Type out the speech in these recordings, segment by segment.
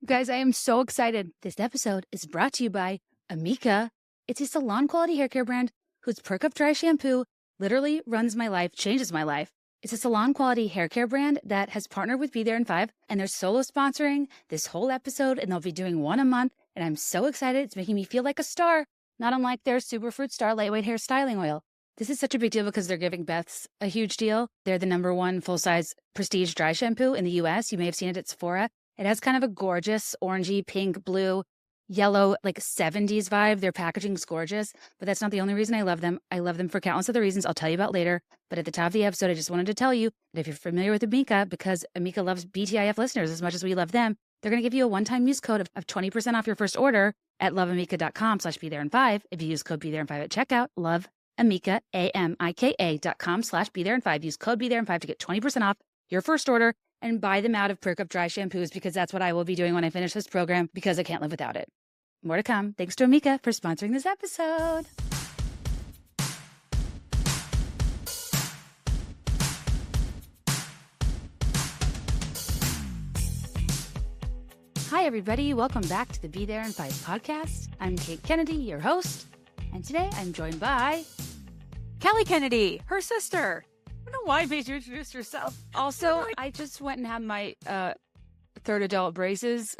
Guys, I am so excited. This episode is brought to you by Amika. It's a salon quality hair care brand whose Perk Up Dry shampoo literally runs my life, changes my life. It's a salon quality hair care brand that has partnered with Be There in 5, and they're solo sponsoring this whole episode, and they'll be doing one a month. And I'm so excited. It's making me feel like a star, not unlike their Superfruit Star Lightweight Hair Styling Oil. This is such a big deal because they're giving Beth's a huge deal. They're the #1 full-size prestige dry shampoo in the US. You may have seen it at Sephora. It has kind of a gorgeous orangey, pink, blue, yellow, like 70s vibe. Their packaging's gorgeous, but that's not the only reason I love them. I love them for countless other reasons I'll tell you about later. But at the top of the episode, I just wanted to tell you that if you're familiar with Amika, because Amika loves BTIF listeners as much as we love them, they're going to give you a one-time use code of 20% off your first order at loveamika.com/BeThereIn5. If you use code BeThereIn5 at checkout, loveamika, AMIKA.com/BeThereIn5. Use code BeThereIn5 to get 20% off your first order and buy them out of Perk Up Dry shampoos, because that's what I will be doing when I finish this program, because I can't live without it. More to come. Thanks to Amika for sponsoring this episode. Hi, everybody. Welcome back to the Be There in 5 podcast. I'm Kate Kennedy, your host, and today I'm joined by Kelly Kennedy, her sister. I don't know why I made you introduce yourself. Also, I just went and had my third adult braces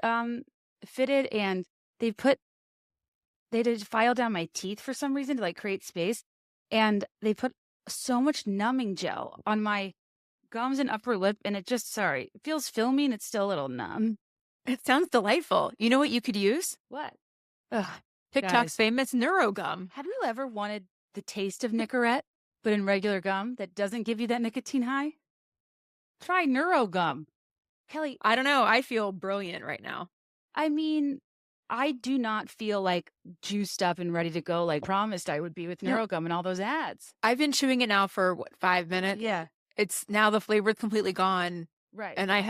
fitted, and they did file down my teeth for some reason to like create space, and they put so much numbing gel on my gums and upper lip, and it feels filmy and it's still a little numb. It sounds delightful. You know what you could use? What? TikTok's Guys. famous NeuroGum. Have you ever wanted the taste of Nicorette, but in regular gum that doesn't give you that nicotine high? Try NeuroGum. Kelly, I don't know. I feel brilliant right now. I mean, I do not feel like juiced up and ready to go like promised I would be with NeuroGum and all those ads. I've been chewing it now for 5 minutes. Yeah. It's now the flavor's completely gone. Right. And I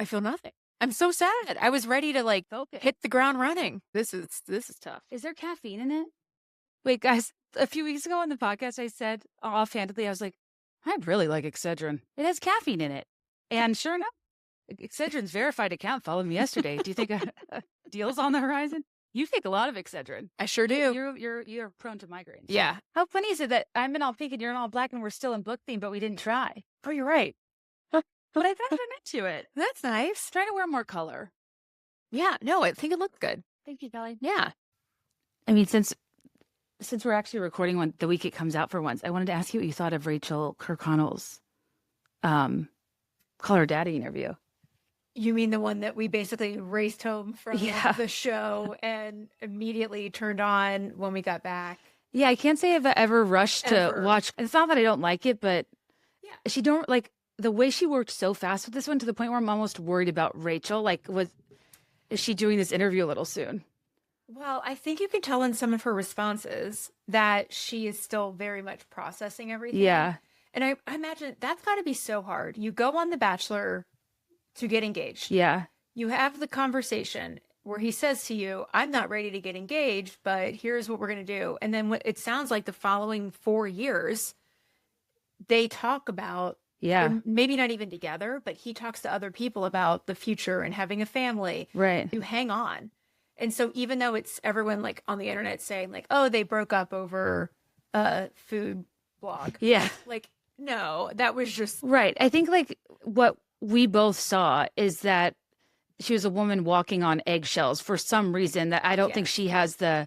feel nothing. I'm so sad. I was ready to like hit the ground running. This is tough. Is there caffeine in it? Wait, guys, a few weeks ago on the podcast, I said offhandedly, I was like, I really like Excedrin. It has caffeine in it. And sure enough, Excedrin's verified account followed me yesterday. Do you think a deal's on the horizon? You take a lot of Excedrin. I sure do. You're prone to migraines. Yeah. How funny is it that I'm in all pink and you're in all black and we're still in book theme, but we didn't try? Oh, you're right. But I've been into it. That's nice. Trying to wear more color. Yeah. No, I think it looked good. Thank you, Kelly. Yeah. I mean, since we're actually recording one the week it comes out for once, I wanted to ask you what you thought of Rachel Kirkconnell's Call Her Daddy interview. You mean the one that we basically raced home from the show and immediately turned on when we got back? Yeah, I can't say I've ever rushed to watch. It's not that I don't like it, but she don't like the way she worked so fast with this one to the point where I'm almost worried about Rachel. Like, is she doing this interview a little soon? Well, I think you can tell in some of her responses that she is still very much processing everything. Yeah. And I imagine that's got to be so hard. You go on The Bachelor to get engaged. Yeah. You have the conversation where he says to you, I'm not ready to get engaged, but here's what we're going to do. And then it sounds like the following 4 years, they talk about, maybe not even together, but he talks to other people about the future and having a family. Right. You hang on. And so even though it's everyone like on the internet saying like, oh, they broke up over a food blog. Yeah. Like, no, that was just. Right. I think like what we both saw is that she was a woman walking on eggshells for some reason that I don't think she has the,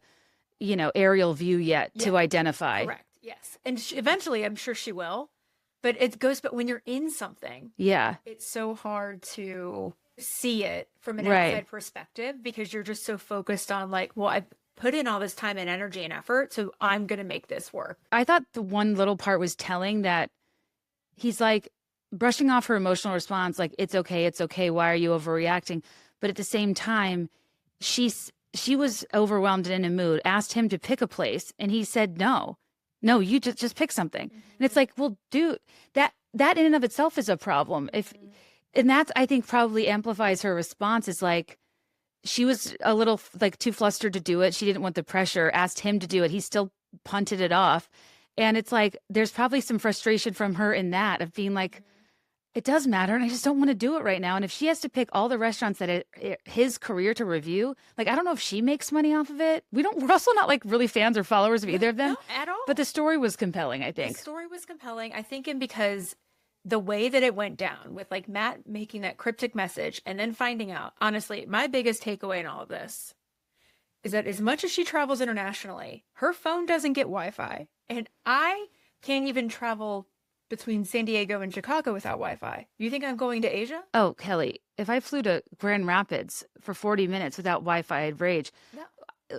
aerial view yet to identify. Correct. Yes. And eventually I'm sure she will, but but when you're in something, it's so hard to see it from an outside perspective because you're just so focused on like, well, I've put in all this time and energy and effort, so I'm going to make this work. I thought the one little part was telling that he's like brushing off her emotional response, like, it's okay, why are you overreacting? But at the same time, she was overwhelmed and in a mood, asked him to pick a place, and he said, no, you just pick something. Mm-hmm. And it's like, well, dude, that in and of itself is a problem. And that's, I think, probably amplifies her response. Is like, she was a little like too flustered to do it. She didn't want the pressure, asked him to do it. He still punted it off. And it's like, there's probably some frustration from her in that of being like, It does matter, and I just don't want to do it right now. And if she has to pick all the restaurants that his career to review, like, I don't know if she makes money off of it. We're also not like really fans or followers of either of them. No, at all. But the story was compelling, I think. The story was compelling, I think, and because the way that it went down with like Matt making that cryptic message and then finding out, honestly, my biggest takeaway in all of this is that as much as she travels internationally, her phone doesn't get Wi-Fi. And I can't even travel between San Diego and Chicago without Wi-Fi. You think I'm going to Asia? Oh, Kelly, if I flew to Grand Rapids for 40 minutes without Wi-Fi, I'd rage. No.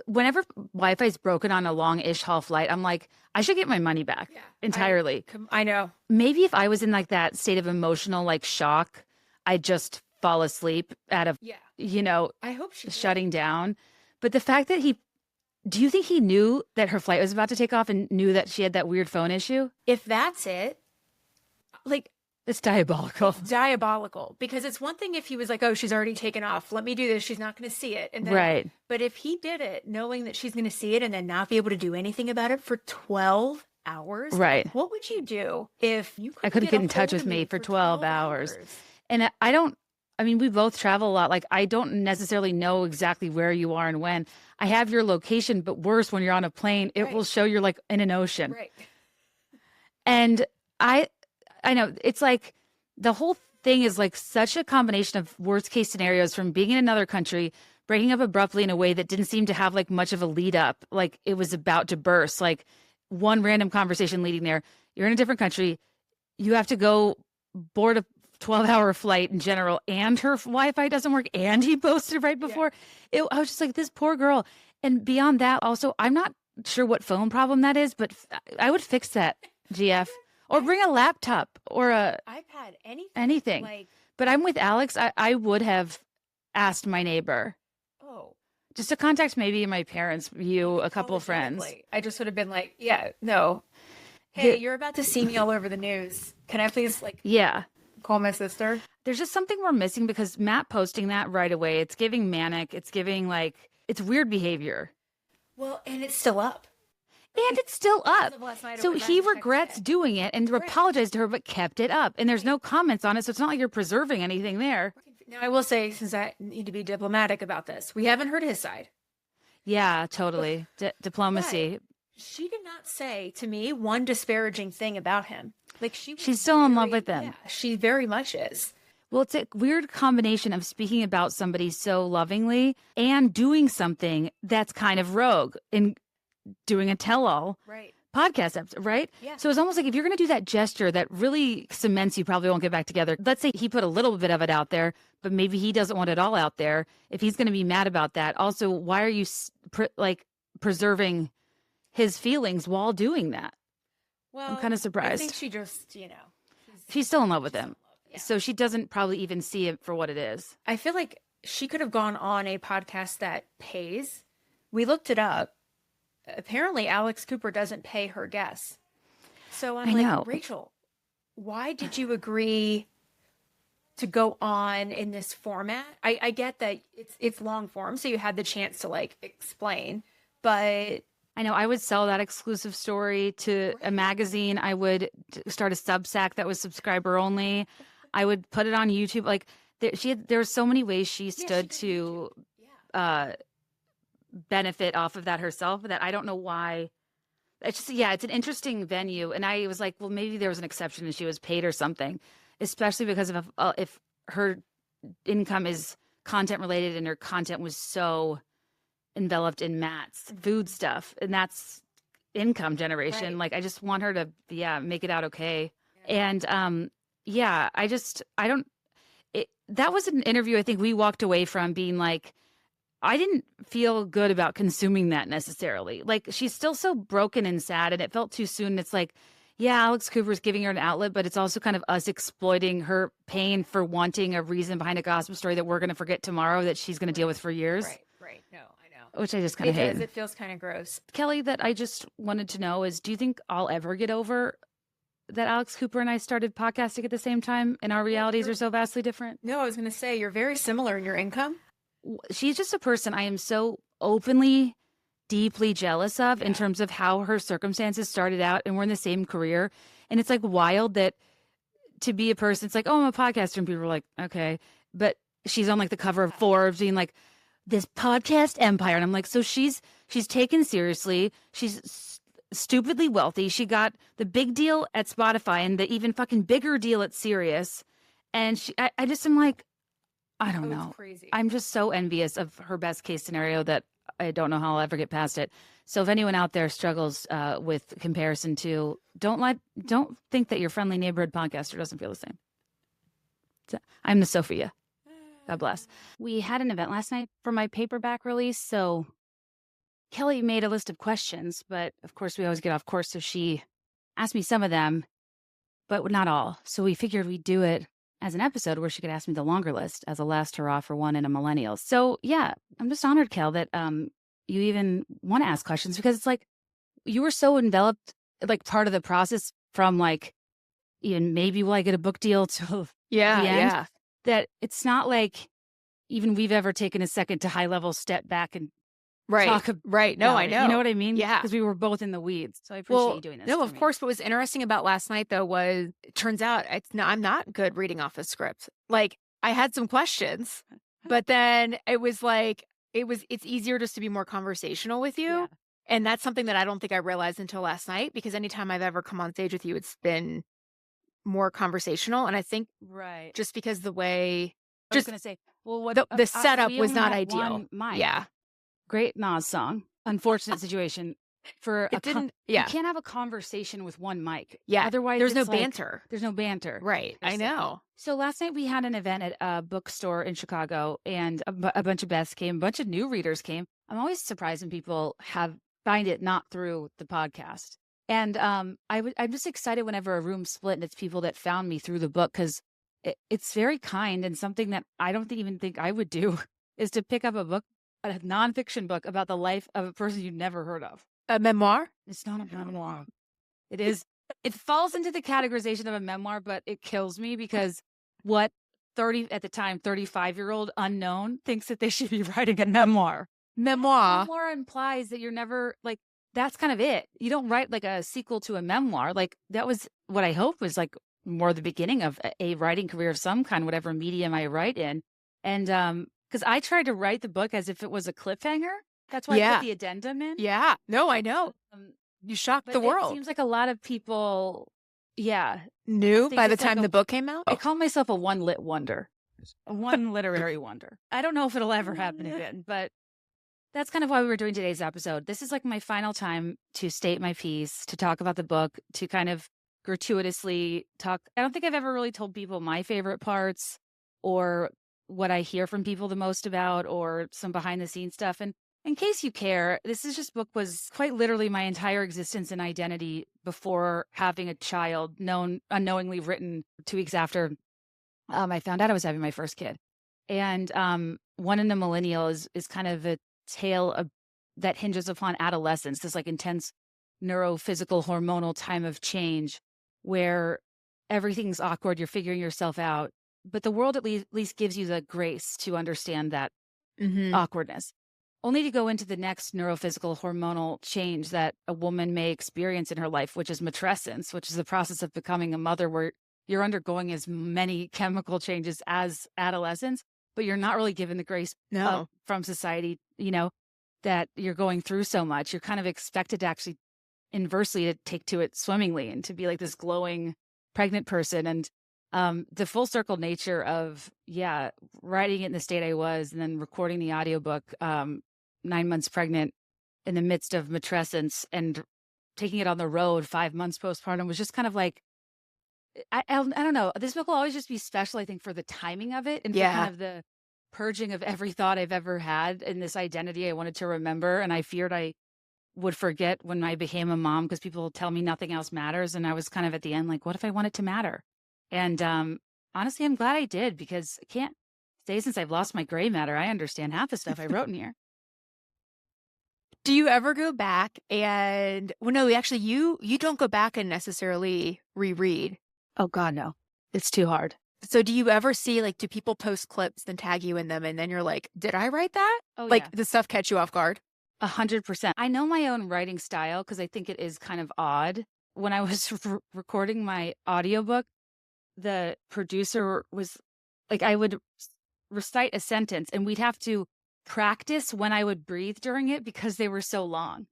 Whenever Wi-Fi is broken on a long-ish haul flight, I'm like, I should get my money back entirely. I know. Maybe if I was in like that state of emotional like shock, I'd just fall asleep out of, I hope she shutting down. But the fact that do you think he knew that her flight was about to take off and knew that she had that weird phone issue? If that's it, like, it's diabolical. It's diabolical, because it's one thing if he was like, oh, she's already taken off, let me do this, she's not going to see it. And then, right. But if he did it knowing that she's going to see it and then not be able to do anything about it for 12 hours, right? What would you do if you couldn't get in touch with me for 12 hours? And we both travel a lot. Like, I don't necessarily know exactly where you are and when. I have your location, but worse, when you're on a plane, it will show you're like in an ocean. Right. And I know it's like the whole thing is like such a combination of worst case scenarios, from being in another country, breaking up abruptly in a way that didn't seem to have like much of a lead up. Like it was about to burst, like one random conversation leading there. You're in a different country. You have to go board a 12-hour flight in general, and her Wi-Fi doesn't work, and he posted right before. I was just like, this poor girl. And beyond that, also, I'm not sure what phone problem that is, but I would fix that, GF. Or bring a laptop or a iPad, anything. But I'm with Alex. I would have asked my neighbor. Oh. Just to contact maybe my parents, a couple of friends. I just would have been like, yeah, no. Hey, you're about to see me all over the news. Can I please call my sister? There's just something we're missing, because Matt posting that right away, it's giving manic. It's giving it's weird behavior. Well, and it's still up. And it's still up. So he regrets doing it and apologized to her, but kept it up. And there's no comments on it. So it's not like you're preserving anything there. Now, I will say, since I need to be diplomatic about this, we haven't heard his side. Yeah, totally. Diplomacy. But she did not say to me one disparaging thing about him. Like she's still in love with him. Yeah, she very much is. Well, it's a weird combination of speaking about somebody so lovingly and doing something that's kind of rogue in doing a tell-all podcast episode, right? Yeah. So it's almost like if you're going to do that gesture that really cements you probably won't get back together. Let's say he put a little bit of it out there, but maybe he doesn't want it all out there. If he's going to be mad about that, also, why are you preserving his feelings while doing that? Well, I'm kind of surprised. I think she just, she's still in love with him. Yeah. So she doesn't probably even see it for what it is. I feel like she could have gone on a podcast that pays. We looked it up. Apparently, Alex Cooper doesn't pay her guests. So I'm like, Rachel, why did you agree to go on in this format? I get that it's long form, so you had the chance to explain, but I know I would sell that exclusive story to a magazine. I would start a Substack that was subscriber only. I would put it on YouTube. Like there were so many ways she stood to benefit off of that herself, that I don't know why. It's just, it's an interesting venue. And I was like, well, maybe there was an exception and she was paid or something, especially because of if her income is content related and her content was so enveloped in Matt's food stuff, and that's income generation. Right. Like, I just want her to, make it out okay. And, that was an interview I think we walked away from being like, I didn't feel good about consuming that necessarily. Like, she's still so broken and sad, and it felt too soon. It's like, Alex Cooper's giving her an outlet, but it's also kind of us exploiting her pain for wanting a reason behind a gossip story that we're going to forget tomorrow that she's going to deal with for years. Right. No, I know. Which I just kind of hate. It feels kind of gross. Kelly, that I just wanted to know is, do you think I'll ever get over that Alex Cooper and I started podcasting at the same time and our realities are so vastly different? No, I was going to say, you're very similar in your income. She's just a person I am so openly, deeply jealous of in terms of how her circumstances started out, and we're in the same career. And it's like wild that to be a person, it's like, oh, I'm a podcaster. And people are like, okay. But she's on like the cover of Forbes being like, this podcast empire. And I'm like, so she's taken seriously. She's stupidly wealthy. She got the big deal at Spotify and the even fucking bigger deal at Sirius. And I just am like, I don't know. Crazy. I'm just so envious of her best case scenario that I don't know how I'll ever get past it. So if anyone out there struggles with comparison to, don't think that your friendly neighborhood podcaster doesn't feel the same. I'm the Sophia. God bless. We had an event last night for my paperback release. So Kelly made a list of questions, but of course we always get off course. So she asked me some of them, but not all. So we figured we'd do it as an episode where she could ask me the longer list as a last hurrah for one in a millennial. So yeah, I'm just honored, Kel, that you even want to ask questions, because it's like you were so enveloped, like part of the process from like, even maybe will I get a book deal to the end, that it's not like even we've ever taken a second to high level step back and talk right. No, I know. You know what I mean? Yeah. Because we were both in the weeds. So I appreciate you doing this. No, of course. What was interesting about last night, though, was it turns out I'm not good reading off a script. Like, I had some questions, but then it was like, it's easier just to be more conversational with you. Yeah. And that's something that I don't think I realized until last night, because anytime I've ever come on stage with you, it's been more conversational. And I think just because the way, I was going to say, well, what the setup was not ideal. Yeah. Great Nas song. Unfortunate situation for it didn't. You can't have a conversation with one mic. Yeah. Otherwise, there's no like, banter. There's no banter. Right. I know. So last night we had an event at a bookstore in Chicago, and a bunch of Beths came, a bunch of new readers came. I'm always surprised when people find it not through the podcast. And I'm just excited whenever a room split and it's people that found me through the book, because it's very kind, and something that I don't even think I would do is to pick up a book, a nonfiction book about the life of a person you've never heard of. A memoir? It's not a memoir. It is. It falls into the categorization of a memoir, but it kills me because what 35-year-old unknown thinks that they should be writing a memoir. Memoir implies that you're never like, that's kind of it. You don't write like a sequel to a memoir. Like that was what I hope was like more the beginning of a writing career of some kind, whatever medium I write in. And because I tried to write the book as if it was a cliffhanger. That's why I put the addendum in. Yeah. No, I know. You shocked the world. It seems like a lot of people, knew by the time the book came out. I call myself a one-lit wonder. A one literary wonder. I don't know if it'll ever happen again, but that's kind of why we were doing today's episode. This is like my final time to state my piece, to talk about the book, to kind of gratuitously talk. I don't think I've ever really told people my favorite parts or what I hear from people the most about, or some behind the scenes stuff. And in case you care, this book was quite literally my entire existence and identity before having a child, unknowingly written 2 weeks after I found out I was having my first kid. And One in a Millennial is kind of a tale that hinges upon adolescence, this like intense neurophysical hormonal time of change where everything's awkward, you're figuring yourself out, but the world at least gives you the grace to understand that awkwardness, only to go into the next neurophysical hormonal change that a woman may experience in her life, which is matrescence, which is the process of becoming a mother, where you're undergoing as many chemical changes as adolescents, but you're not really given the grace from society, that you're going through so much. You're kind of expected to actually inversely to take to it swimmingly and to be like this glowing pregnant person. And the full circle nature of, writing it in the state I was and then recording the audiobook 9 months pregnant in the midst of matrescence and taking it on the road 5 months postpartum was just kind of like, I don't know. This book will always just be special, I think, for the timing of it and for kind of the purging of every thought I've ever had in this identity I wanted to remember. And I feared I would forget when I became a mom, because people tell me nothing else matters. And I was kind of at the end like, what if I want it to matter? And honestly, I'm glad I did, because I can't say since I've lost my gray matter, I understand half the stuff I wrote in here. Do you ever go back and, well, no, actually you don't go back and necessarily reread. Oh God, no. It's too hard. So do you ever see, like, do people post clips and tag you in them and then you're like, did I write that? Oh, like, the stuff catch you off guard? 100%. I know my own writing style because I think it is kind of odd. When I was recording my audiobook, the producer was like, I would recite a sentence and we'd have to practice when I would breathe during it because they were so long.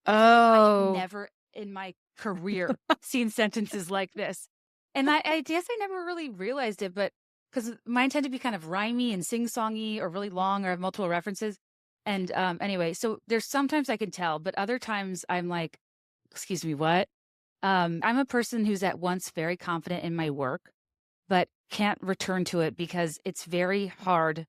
Oh. I've never in my career seen sentences like this. And I guess I never really realized it, but because mine tend to be kind of rhymey and sing-songy or really long or have multiple references. And anyway, so there's sometimes I can tell, but other times I'm like, excuse me, what? I'm a person who's at once very confident in my work, but can't return to it because it's very hard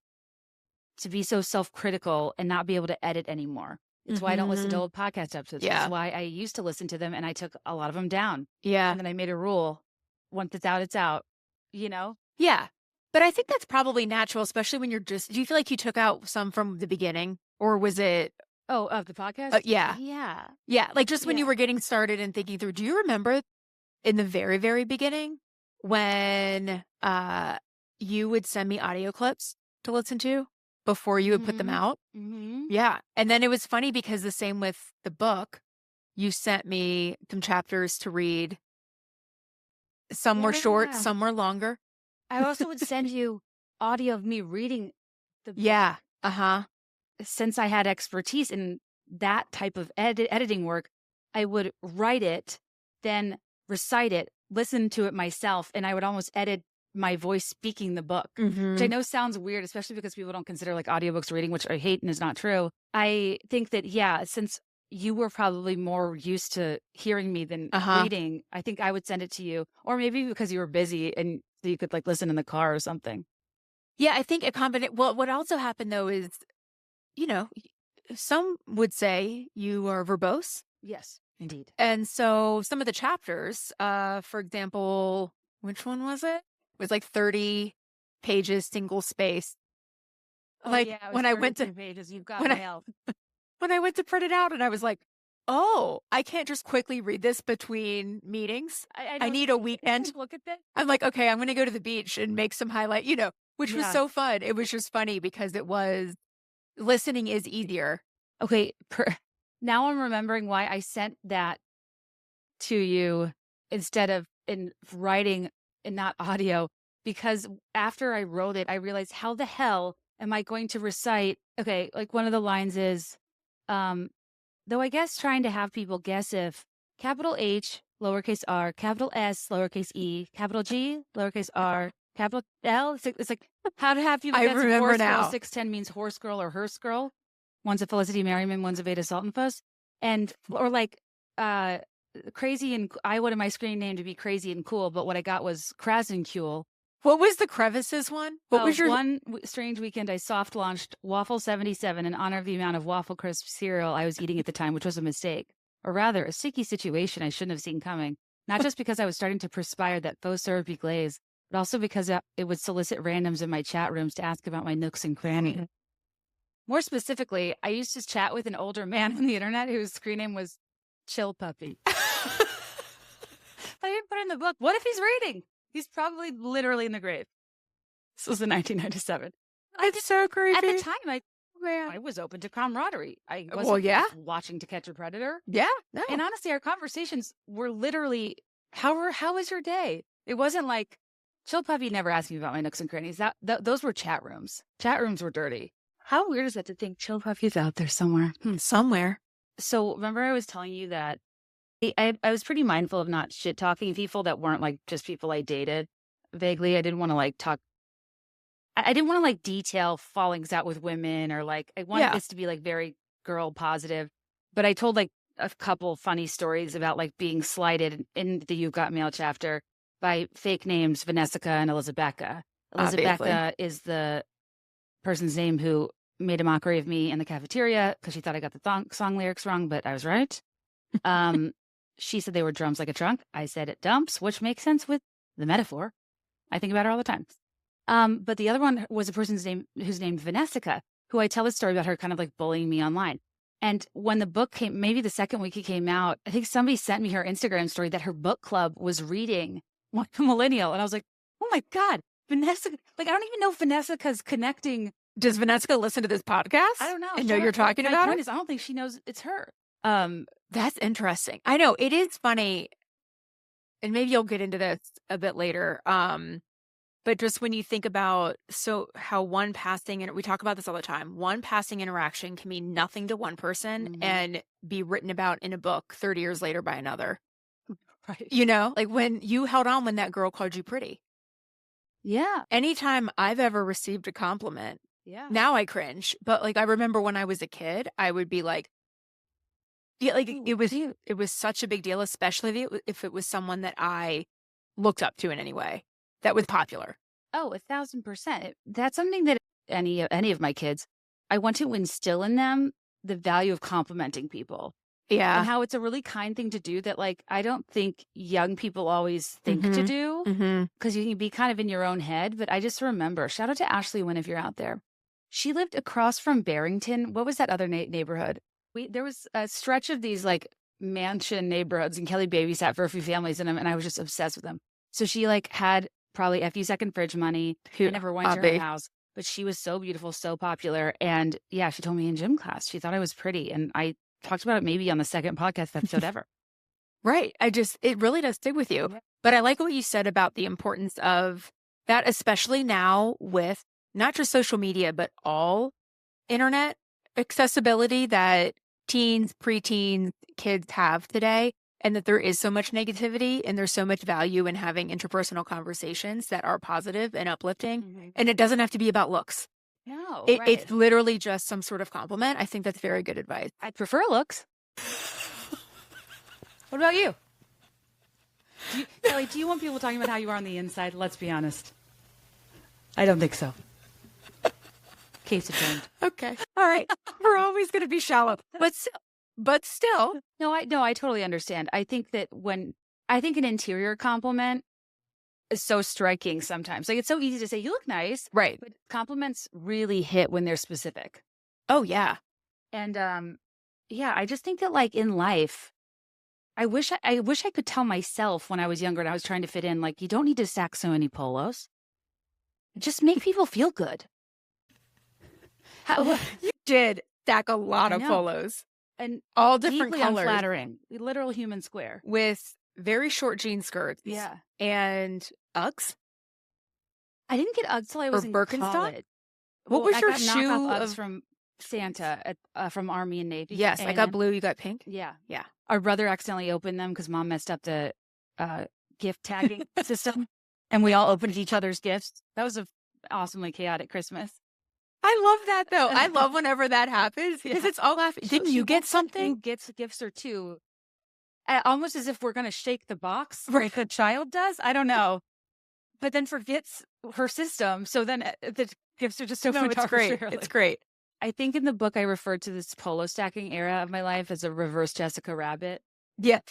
to be so self-critical and not be able to edit anymore. It's why I don't listen to old podcast episodes. Yeah. It's why I used to listen to them and I took a lot of them down. Yeah. And then I made a rule. Once it's out, it's out, Yeah. But I think that's probably natural, especially when you're do you feel like you took out some from the beginning? Or was it? Oh, of the podcast? Yeah. Yeah. Yeah. Like just when you were getting started and thinking through, do you remember in the very, very beginning when you would send me audio clips to listen to before you would put them out? Mm-hmm. Yeah. And then it was funny because the same with the book, you sent me some chapters to read. Some were short, some were longer. I also would send you audio of me reading the book. Yeah. Uh-huh. Since I had expertise in that type of editing work, I would write it, then recite it, listen to it myself, and I would almost edit my voice speaking the book, which I know sounds weird, especially because people don't consider like audiobooks reading, which I hate and is not true. I think that, yeah, since you were probably more used to hearing me than reading, I think I would send it to you. Or maybe because you were busy and so you could like listen in the car or something. Yeah, I think a combination. Well, what also happened though is, some would say you are verbose. Yes, indeed. And so some of the chapters, for example, which one was it? It was like 30 pages, single space. Oh, like yeah, when I went to pages, you've got mail. When I went to print it out and I was like, oh, I can't just quickly read this between meetings. I need a weekend. Look at this. I'm like, okay, I'm going to go to the beach and make some highlight, which was so fun. It was just funny because listening is easier. Okay. Now I'm remembering why I sent that to you instead of in writing and not audio, because after I wrote it, I realized how the hell am I going to recite? Okay. Like one of the lines is, though I guess trying to have people guess if capital H, lowercase r, capital S, lowercase e, capital G, lowercase r, capital L. It's like how to have people I guess if remember horse now. girl 610 means horse girl or hearse girl. One's a Felicity Merriman, one's a Veda Sultanfuss. Or like crazy and I wanted my screen name to be crazy and cool, but what I got was Krasenkule. What was the crevices one? What was your one strange weekend? I soft launched Waffle 77 in honor of the amount of waffle crisp cereal I was eating at the time, which was a mistake, or rather a sticky situation I shouldn't have seen coming. Not just because I was starting to perspire that faux syrupy glaze, but also because it would solicit randoms in my chat rooms to ask about my nooks and crannies. More specifically, I used to chat with an older man on the internet whose screen name was Chill Puppy. I didn't put it in the book. What if he's reading? He's probably literally in the grave. This was in 1997. It's so creepy. At the time, I was open to camaraderie. I wasn't watching To Catch a Predator. Yeah. No. And honestly, our conversations were literally, how was your day? It wasn't like, Chill Puppy never asked me about my nooks and crannies. Those were chat rooms. Chat rooms were dirty. How weird is that to think Chill Puppy's out there somewhere? Somewhere. So remember I was telling you that I was pretty mindful of not shit talking people that weren't like just people I dated vaguely. I didn't want to like talk. I didn't want to like detail fallings out with women or like, I wanted this to be like very girl positive, but I told like a couple funny stories about like being slighted in the You've Got Mail chapter by fake names, Vanessica and Elizabecca. Elizabecca is the person's name who made a mockery of me in the cafeteria because she thought I got the song lyrics wrong, but I was right. She said they were drums like a trunk. I said it dumps, which makes sense with the metaphor. I think about her all the time. But the other one was a person's name who's named Vanessica, who I tell a story about her kind of like bullying me online. And when the book came, maybe the second week it came out, I think somebody sent me her Instagram story that her book club was reading Millennial. And I was like, oh my God, Vanessica. Like, I don't even know if Vanessica's connecting. Does Vanessica listen to this podcast? I don't know. I know you're talking about her. I don't think she knows it's her. That's interesting. I know. It is funny. and maybe you'll get into this a bit later. But just when you think about how one passing, and we talk about this all the time, one passing interaction can mean nothing to one person and be written about in a book 30 years later by another. Right. You know, like when you held on when that girl called you pretty. Yeah. Anytime I've ever received a compliment, Yeah. now I cringe. But like I remember when I was a kid, I would be like, yeah, like Ooh, it was such a big deal, especially if it was someone that I looked up to in any way that was popular. Oh, 1,000%. That's something that any of my kids, I want to instill in them the value of complimenting people. Yeah. And how it's a really kind thing to do that, like, I don't think young people always think to do, because you can be kind of in your own head. But I just remember, shout out to Ashley Wynn if you're out there. She lived across from Barrington. What was that other neighborhood? There was a stretch of these like mansion neighborhoods, and Kelly babysat for a few families in them, and I was just obsessed with them. So she like had probably a few second fridge money. I never went to her house, but she was so beautiful, so popular. And yeah, she told me in gym class, she thought I was pretty. And I talked about it maybe on the second podcast episode ever. Right. It really does stick with you. Yeah. But I like what you said about the importance of that, especially now with not just social media, but all internet accessibility that teens, preteens, kids have today. And that there is so much negativity and there's so much value in having interpersonal conversations that are positive and uplifting. And it doesn't have to be about looks. No, It's literally just some sort of compliment. I think that's very good advice. I prefer looks. What about you? Kelly, do you want people talking about how you are on the inside? Let's be honest. I don't think so. Case adjourned. Okay. All right. We're always going to be shallow. But still. No, I totally understand. I think that I think an interior compliment is so striking sometimes. Like, it's so easy to say, you look nice. Right. But compliments really hit when they're specific. Oh, yeah. And, yeah, I just think that, like, in life, I wish I could tell myself when I was younger and I was trying to fit in, like, you don't need to stack so many polos. Just make people feel good. You did stack a lot of polos. And all different colors. Unflattering. Literal human square. With very short jean skirts. Yeah. And Uggs. I didn't get Uggs till I was in college. What was your I got shoe Uggs from Santa from Army and Navy? Yes, I got blue, you got pink? Yeah. Yeah. Our brother accidentally opened them because mom messed up the gift tagging system. And we all opened each other's gifts. That was an awesomely chaotic Christmas. I love that, though. I love whenever that happens because it's all laughing. Didn't you get something? Gifts or two. Almost as if we're going to shake the box like a child does. I don't know. But then forgets her system. So then the gifts are just opened. No, it's great. It's great. I think in the book I referred to this polo stacking era of my life as a reverse Jessica Rabbit. Yeah.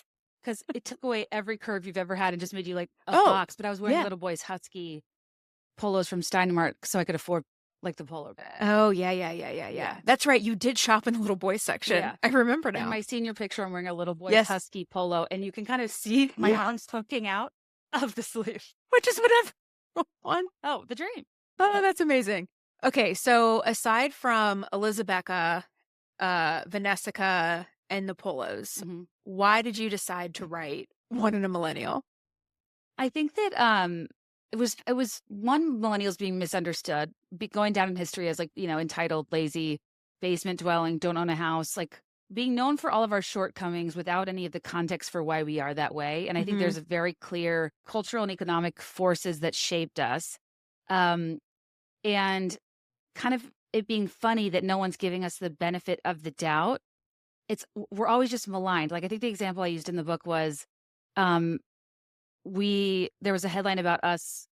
Because it took away every curve you've ever had and just made you like a box. But I was wearing little boys' husky polos from Stein Mart so I could afford like the polo bag. Oh, yeah. That's right. You did shop in the little boy section. Yeah. I remember now. In my senior picture, I'm wearing a little boy's husky polo, and you can kind of see my arms poking out of the sleeve. Which is what I've won. Oh, the dream. Oh, that's amazing. Okay, so aside from Elizabecca, Vanessica, and the polos, why did you decide to write One in a Millennial? I think that it was one, millennials being misunderstood, going down in history as like, entitled, lazy, basement dwelling, don't own a house, like being known for all of our shortcomings without any of the context for why we are that way. And I think there's a very clear cultural and economic forces that shaped us. And kind of it being funny that no one's giving us the benefit of the doubt. We're always just maligned. Like, I think the example I used in the book was, there was a headline about us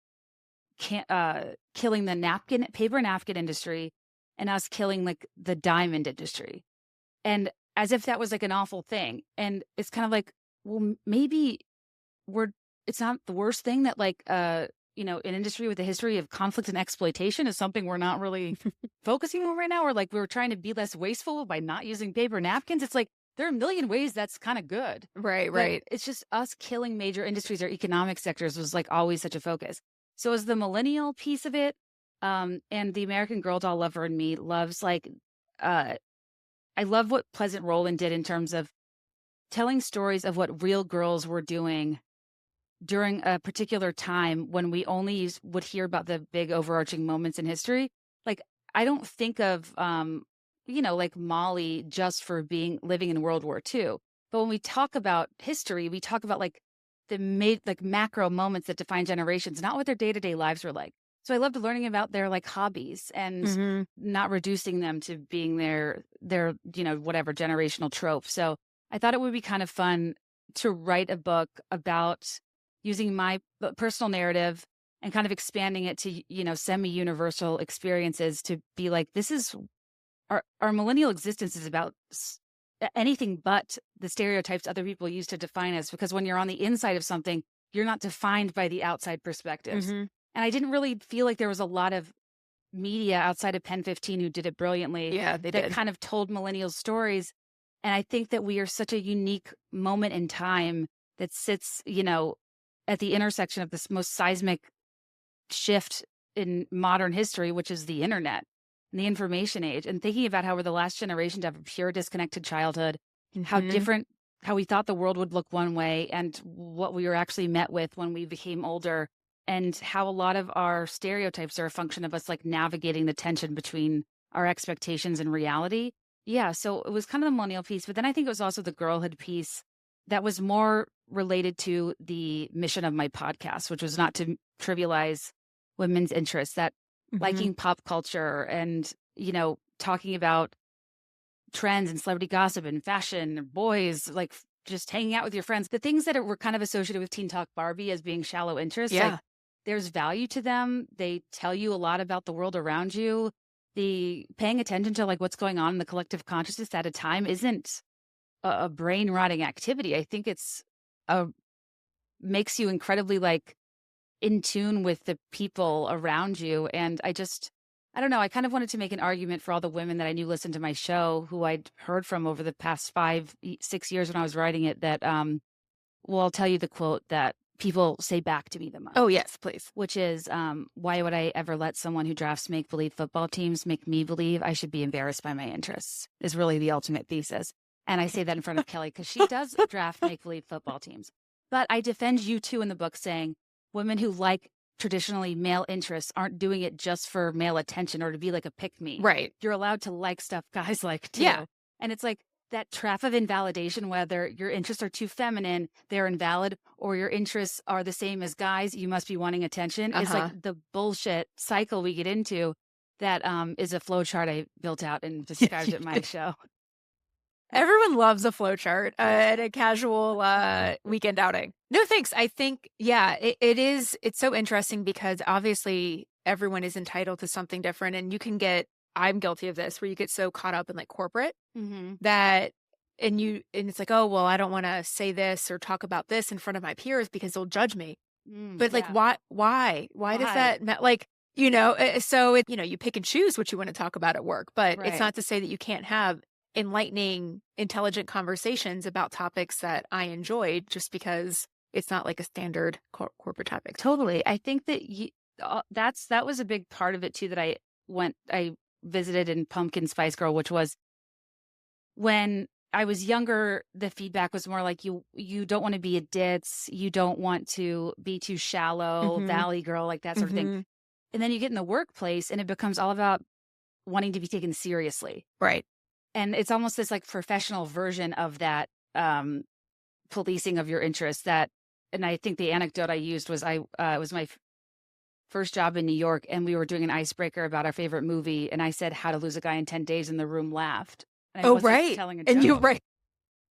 killing the paper napkin industry and us killing like the diamond industry. And as if that was like an awful thing. And it's kind of like, well, maybe it's not the worst thing that like, an industry with a history of conflict and exploitation is something we're not really focusing on right now. Or like, we're trying to be less wasteful by not using paper napkins. It's like, there are a million ways that's kind of good. Right. It's just us killing major industries or economic sectors was like always such a focus. So as the millennial piece of it, and the American Girl doll lover in me loves like, I love what Pleasant Rowland did in terms of telling stories of what real girls were doing during a particular time when we only would hear about the big overarching moments in history. Like, I don't think of, like Molly just for living in World War II. But when we talk about history, we talk about like macro moments that define generations, not what their day-to-day lives were like. So I loved learning about their like hobbies and not reducing them to being their whatever generational trope. So I thought it would be kind of fun to write a book about using my personal narrative and kind of expanding it to, semi-universal experiences to be like, this is our millennial existence is about anything but the stereotypes other people use to define us. Because when you're on the inside of something, you're not defined by the outside perspectives. And I didn't really feel like there was a lot of media outside of Pen 15 who did it brilliantly. Yeah, they that did. Kind of told millennial stories. And I think that we are such a unique moment in time that sits, at the intersection of this most seismic shift in modern history, which is the internet and the information age. And thinking about how we're the last generation to have a pure disconnected childhood, how we thought the world would look one way and what we were actually met with when we became older, and how a lot of our stereotypes are a function of us like navigating the tension between our expectations and reality. Yeah, so it was kind of the millennial piece, but then I think it was also the girlhood piece that was more related to the mission of my podcast, which was not to trivialize women's interests, that liking pop culture and, talking about trends and celebrity gossip and fashion, boys, like just hanging out with your friends, the things that were kind of associated with Teen Talk Barbie as being shallow interests. Yeah. Like, there's value to them. They tell you a lot about the world around you. The paying attention to like what's going on in the collective consciousness at a time isn't a brain rotting activity. I think it's makes you incredibly like in tune with the people around you. And I don't know, I kind of wanted to make an argument for all the women that I knew listened to my show, who I'd heard from over the past 5-6 years when I was writing it, that, I'll tell you the quote that people say back to me the most. Oh, yes, please. Which is, why would I ever let someone who drafts make-believe football teams make me believe I should be embarrassed by my interests, is really the ultimate thesis. And I say that in front of Kelly because she does draft make-believe football teams. But I defend you too in the book, saying women who like traditionally male interests aren't doing it just for male attention or to be like a pick-me. Right. You're allowed to like stuff guys like too. Yeah. And it's like that trap of invalidation, whether your interests are too feminine, they're invalid, or your interests are the same as guys, you must be wanting attention, is like the bullshit cycle we get into that is a flowchart I built out and described at my show. Everyone loves a flowchart at a casual weekend outing. No, thanks. I think, it's so interesting because obviously everyone is entitled to something different, and I'm guilty of this, where you get so caught up in like corporate that, and it's like, oh, well, I don't want to say this or talk about this in front of my peers because they'll judge me. But like, why does that like, so you pick and choose what you want to talk about at work, but it's not to say that you can't have enlightening, intelligent conversations about topics that I enjoyed just because it's not like a standard corporate topic. Totally. I think that that was a big part of it too, that I visited in Pumpkin Spice Girl, which was when I was younger, the feedback was more like you don't want to be a ditz, you don't want to be too shallow, valley girl, like that sort of thing. And then you get in the workplace and it becomes all about wanting to be taken seriously. Right. And it's almost this like professional version of that policing of your interests. And I think the anecdote I used was it was my first job in New York, and we were doing an icebreaker about our favorite movie, and I said How to Lose a Guy in 10 Days, and the room laughed. And I wasn't telling a joke. And you're right.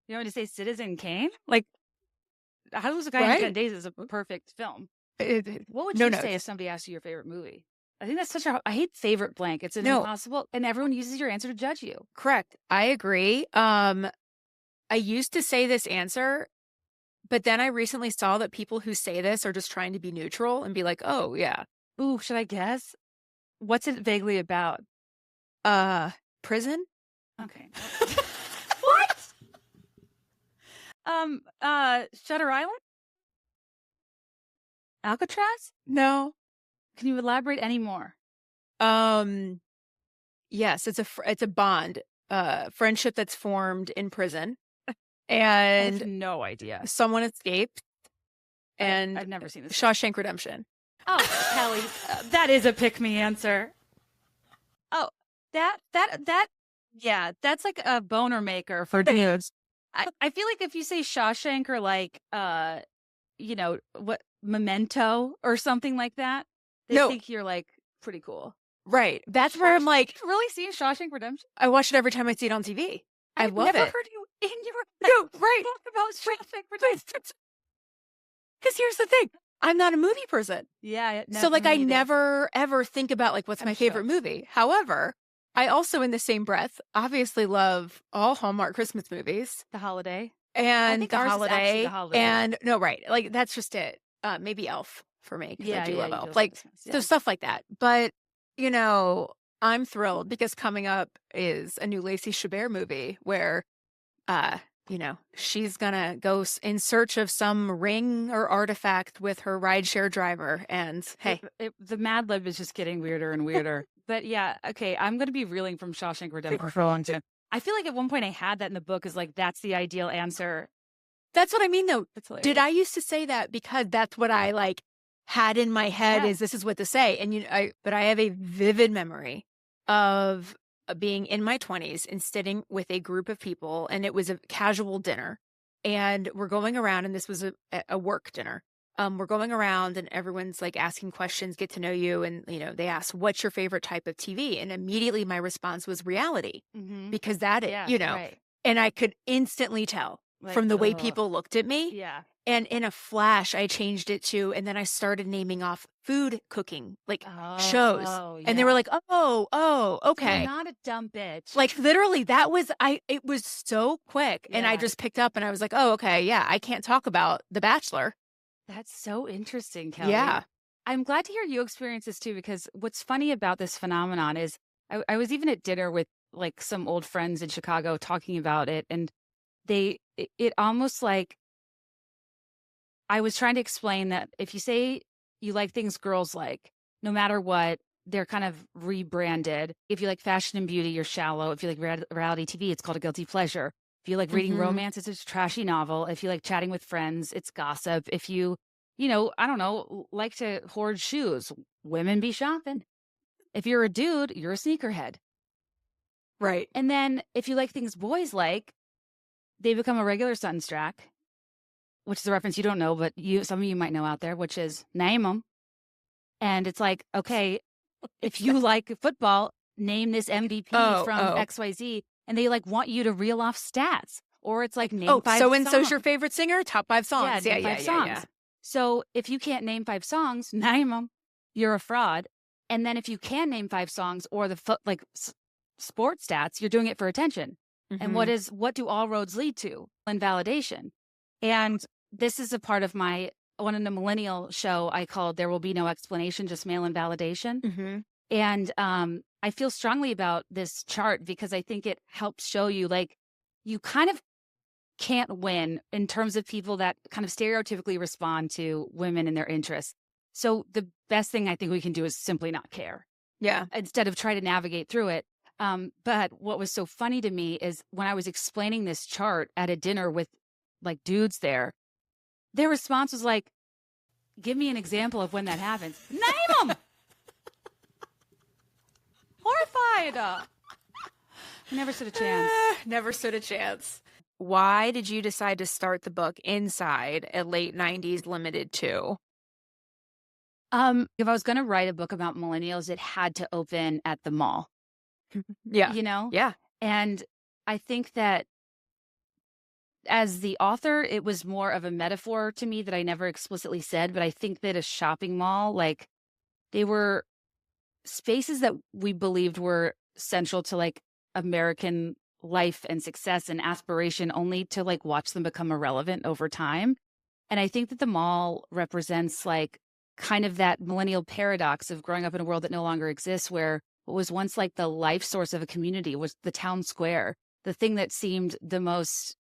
You want me to say Citizen Kane? Like, How to Lose a Guy in 10 Days is a perfect film. What would you say if somebody asked you your favorite movie? I think that's I hate favorite blank. It's impossible. And everyone uses your answer to judge you. Correct. I agree. I used to say this answer, but then I recently saw that people who say this are just trying to be neutral and be like, oh, yeah. Ooh, should I guess? What's it vaguely about? Prison? Okay. What? Shutter Island? Alcatraz? No. Can you elaborate any more? Yes, it's a bond, friendship that's formed in prison, and I have no idea. Someone escaped, and I've never seen this. Shawshank Redemption. Oh, Kelly, that is a pick-me answer. Oh, yeah, that's like a boner maker for dudes. I feel like if you say Shawshank or like, what, Memento or something like that, they think you're like pretty cool. Right. That's where I'm like, You've really seen Shawshank Redemption? I watch it every time I see it on TV. I love never it. heard you in your Right. talk about Shawshank Redemption. Because here's the thing. I'm not a movie person. Yeah. So like I never ever think about like what's my favorite movie. However, I also in the same breath obviously love all Hallmark Christmas movies. The Holiday. And think the ours is actually holiday, The Holiday. And no, right. Like that's just it. Maybe Elf for me. Because I do love Elf. Like so stuff like that. But I'm thrilled because coming up is a new Lacey Chabert movie where, she's gonna go in search of some ring or artifact with her rideshare driver. And hey, the Mad Lib is just getting weirder and weirder. But yeah, okay, I'm gonna be reeling from Shawshank Redemption for a long time. I feel like at one point I had that in the book is like that's the ideal answer. That's what I mean, though. Did I used to say that because that's what I like had in my head is this is what to say. And but I have a vivid memory of being in my 20s and sitting with a group of people, and it was a casual dinner, and we're going around, and this was a work dinner. We're going around, and everyone's like asking questions, get to know you, and they ask, "What's your favorite type of TV?" And immediately my response was reality, because that is, right. and I could instantly tell from the way people looked at me. Yeah. And in a flash, I changed it to, and then I started naming off food cooking, like shows. Oh, and they were like, oh, okay. You're not a dumb bitch. Like literally it was so quick. And I just picked up and I was like, oh, okay. Yeah. I can't talk about The Bachelor. That's so interesting, Kelly. Yeah. I'm glad to hear you experience this too, because what's funny about this phenomenon is I was even at dinner with like some old friends in Chicago talking about it. And it almost like, I was trying to explain that if you say you like things girls like, no matter what, they're kind of rebranded. If you like fashion and beauty, you're shallow. If you like reality TV, it's called a guilty pleasure. If you like reading romance, it's a trashy novel. If you like chatting with friends, it's gossip. If you, I don't know, like to hoard shoes, women be shopping. If you're a dude, you're a sneakerhead. Right. And then if you like things boys like, they become a regular Sunstrack, which is a reference you don't know, but some of you might know out there, which is name them. And it's like, okay, if you like football, name this MVP from XYZ. And they like want you to reel off stats. Or it's like name 5 songs. So-and-so's your favorite singer? Top 5 songs. Yeah, name 5 songs. Yeah. So if you can't name 5 songs, name them. You're a fraud. And then if you can name 5 songs or the sports stats, you're doing it for attention. And what do all roads lead to? Invalidation. And this is a part of one in the Millennial show I called There Will Be No Explanation, Just Male Invalidation. And I feel strongly about this chart because I think it helps show you like you kind of can't win in terms of people that kind of stereotypically respond to women and their interests. So the best thing I think we can do is simply not care. Yeah. Instead of try to navigate through it. But what was so funny to me is when I was explaining this chart at a dinner with like dudes there, their response was like, give me an example of when that happens. Name them! Horrified. Never stood a chance. Never stood a chance. Why did you decide to start the book inside a late 90s limited to? If I was going to write a book about millennials, it had to open at the mall. Yeah. Yeah. And I think that as the author, it was more of a metaphor to me that I never explicitly said, but I think that a shopping mall, like they were spaces that we believed were central to like American life and success and aspiration, only to like watch them become irrelevant over time. And I think that the mall represents like kind of that millennial paradox of growing up in a world that no longer exists, where what was once like the life source of a community was the town square, the thing that seemed the most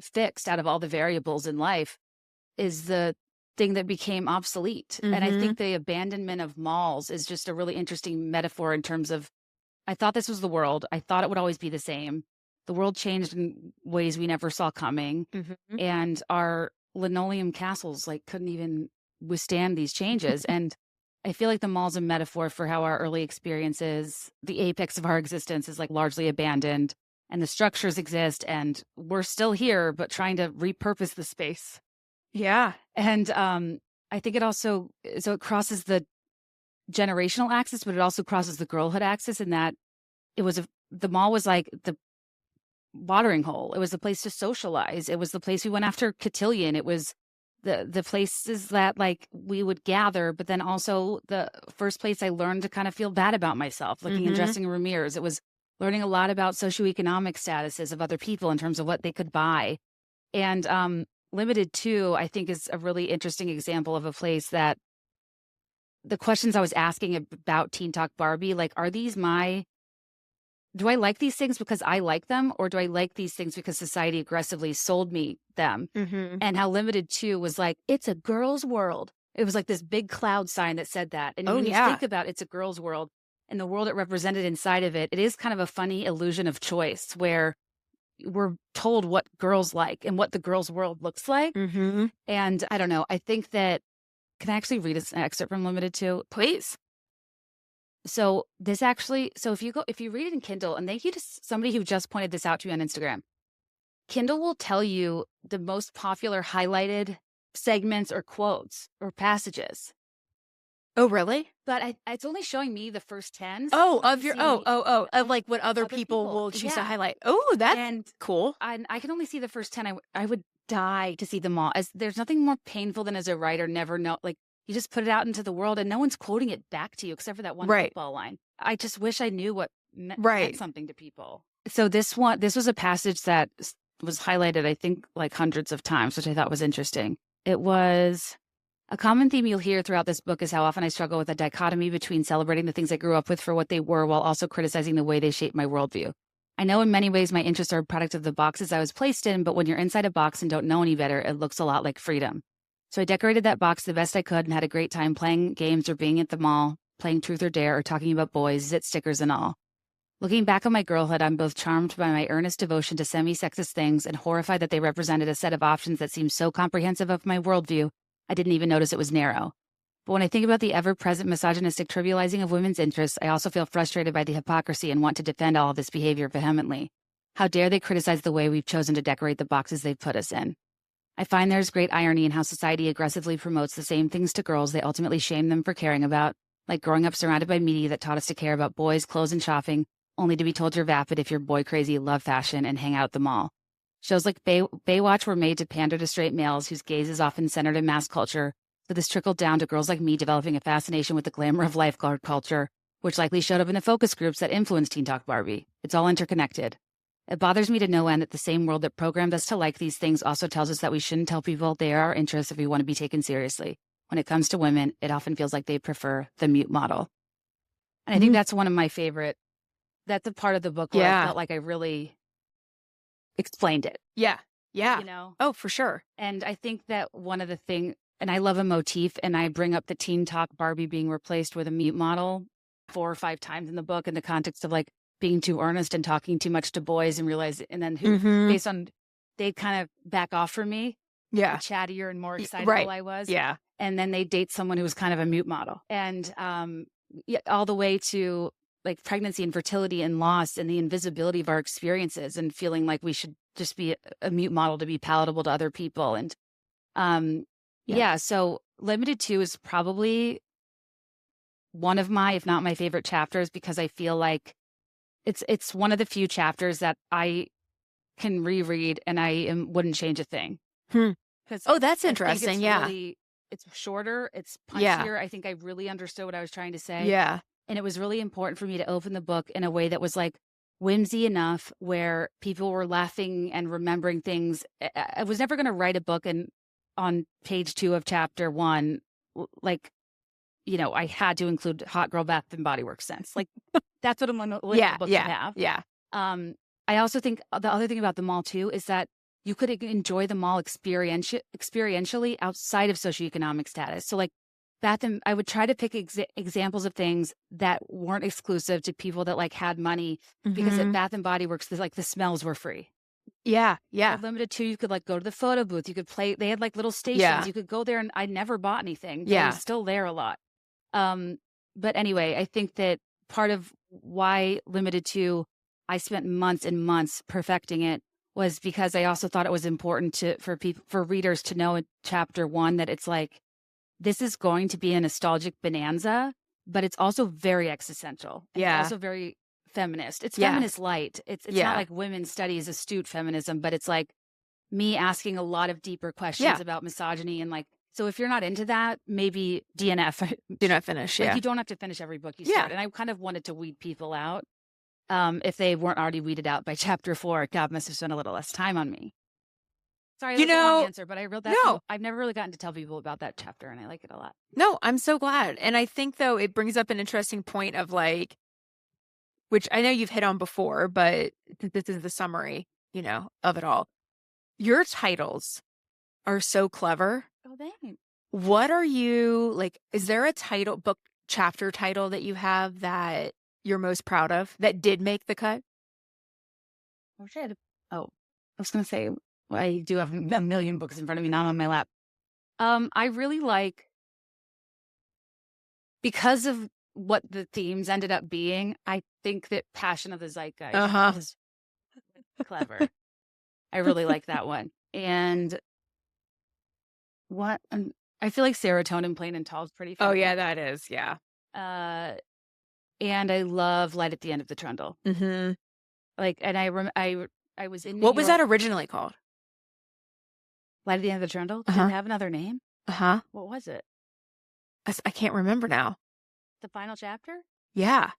fixed out of all the variables in life is the thing that became obsolete. And I think the abandonment of malls is just a really interesting metaphor in terms of, I thought this was the world. I thought it would always be the same. The world changed in ways we never saw coming. And our linoleum castles like couldn't even withstand these changes. And I feel like the mall's a metaphor for how our early experiences, the apex of our existence, is like largely abandoned, and the structures exist, and we're still here, but trying to repurpose the space. Yeah. And I think it also, so it crosses the generational axis, but it also crosses the girlhood axis, in that the mall was like the watering hole. It was the place to socialize. It was the place we went after cotillion. It was the places that like we would gather, but then also the first place I learned to kind of feel bad about myself, looking and dressing room mirrors. It was learning a lot about socioeconomic statuses of other people in terms of what they could buy. And Limited Too, I think, is a really interesting example of a place that the questions I was asking about Teen Talk Barbie, like, do I like these things because I like them, or do I like these things because society aggressively sold me them? And how Limited Too was like, it's a girl's world. It was like this big cloud sign that said that. And when you think about it's a girl's world and the world it represented inside of it, it is kind of a funny illusion of choice where we're told what girls like and what the girl's world looks like. And I don't know. I think that, can I actually read an excerpt from Limited Too? Please. So if you read it in Kindle, and thank you to somebody who just pointed this out to me on Instagram, Kindle will tell you the most popular highlighted segments or quotes or passages. Oh, really? But it's only showing me the first 10. Of like what other people will choose to highlight. Oh, that's cool. And I can only see the first 10. I would die to see them all. As there's nothing more painful than, as a writer, never know, like, you just put it out into the world and no one's quoting it back to you except for that one football line. I just wish I knew what meant something to people. So this was a passage that was highlighted, I think, like hundreds of times, which I thought was interesting. It was, a common theme you'll hear throughout this book is how often I struggle with a dichotomy between celebrating the things I grew up with for what they were while also criticizing the way they shaped my worldview. I know in many ways my interests are a product of the boxes I was placed in, but when you're inside a box and don't know any better, it looks a lot like freedom. So I decorated that box the best I could and had a great time playing games or being at the mall, playing Truth or Dare, or talking about boys, zit stickers and all. Looking back on my girlhood, I'm both charmed by my earnest devotion to semi-sexist things and horrified that they represented a set of options that seemed so comprehensive of my worldview, I didn't even notice it was narrow. But when I think about the ever-present misogynistic trivializing of women's interests, I also feel frustrated by the hypocrisy and want to defend all of this behavior vehemently. How dare they criticize the way we've chosen to decorate the boxes they've put us in? I find there's great irony in how society aggressively promotes the same things to girls they ultimately shame them for caring about, like growing up surrounded by media that taught us to care about boys, clothes, and shopping, only to be told you're vapid if you're boy crazy, love fashion, and hang out at the mall. Shows like Baywatch were made to pander to straight males whose gaze is often centered in mass culture, but this trickled down to girls like me developing a fascination with the glamour of lifeguard culture, which likely showed up in the focus groups that influenced Teen Talk Barbie. It's all interconnected. It bothers me to no end that the same world that programmed us to like these things also tells us that we shouldn't tell people they are our interests if we want to be taken seriously. When it comes to women, it often feels like they prefer the mute model. And I think that's one of my favorite, that's a part of the book where I felt like I really explained it. Yeah. You know? Oh, for sure. And I think that one of the things, and I love a motif, and I bring up the Teen Talk Barbie being replaced with a mute model 4 or 5 times in the book in the context of like being too earnest and talking too much to boys and realize, and then based on, they'd kind of back off from me. The chattier and more excitable I was. And then they date someone who was kind of a mute model. And all the way to like pregnancy and fertility and loss and the invisibility of our experiences and feeling like we should just be a mute model to be palatable to other people. And so Limited Too is probably one of my, if not my favorite chapters, because I feel like it's one of the few chapters that I can reread and wouldn't change a thing. Oh, that's interesting. It's shorter. It's punchier. I think I really understood what I was trying to say. And it was really important for me to open the book in a way that was like whimsy enough where people were laughing and remembering things. I was never going to write a book and on page 2 of chapter 1, like, you know, I had to include hot girl Bath and Body Works sense. Like that's what I'm going to book should have. I also think the other thing about the mall too is that you could enjoy the mall experientially outside of socioeconomic status. So like I would try to pick examples of things that weren't exclusive to people that like had money, because at Bath and Body Works, like the smells were free. Yeah. Yeah. At Limited 2, you could like go to the photo booth. You could play. They had like little stations. Yeah. You could go there, and I never bought anything. But Yeah. it was still there a lot. But anyway, I think that part of why Limited 2, I spent months and months perfecting it, was because I also thought it was important for readers to know in chapter 1 that it's like, this is going to be a nostalgic bonanza, but it's also very existential. And Yeah. It's also very feminist. It's Yeah. feminist light. It's Yeah. not like women's studies astute feminism, but it's like me asking a lot of deeper questions about misogyny. And like, so if you're not into that, maybe DNF. Do not finish. Like Yeah. you don't have to finish every book you Yeah. start. And I kind of wanted to weed people out. If they weren't already weeded out by chapter 4, God must have spent a little less time on me. Sorry, You that's a long know, answer, but I wrote that. no. I've never really gotten to tell people about that chapter, and I like it a lot. No, I'm so glad. And I think, though, it brings up an interesting point of like, which I know you've hit on before, but this is the summary, of it all. Your titles are so clever. Oh, thanks. What are you like? Is there a book chapter title that you have that you're most proud of that did make the cut? Oh, shit. Oh, I was going to say, well, I do have a million books in front of me, not on my lap. I really like, because of what the themes ended up being, I think that Passion of the Zeitgeist is clever. I really like that one. And I feel like Serotonin Plain and Tall is pretty fun. Oh, yeah, that is. Yeah. And I love Light at the End of the Trundle. Mm-hmm. Like, and I was in New What was York. that originally called? Light at the End of the Trundle? Did it have another name? Uh-huh. What was it? I can't remember now. The final chapter? Yeah.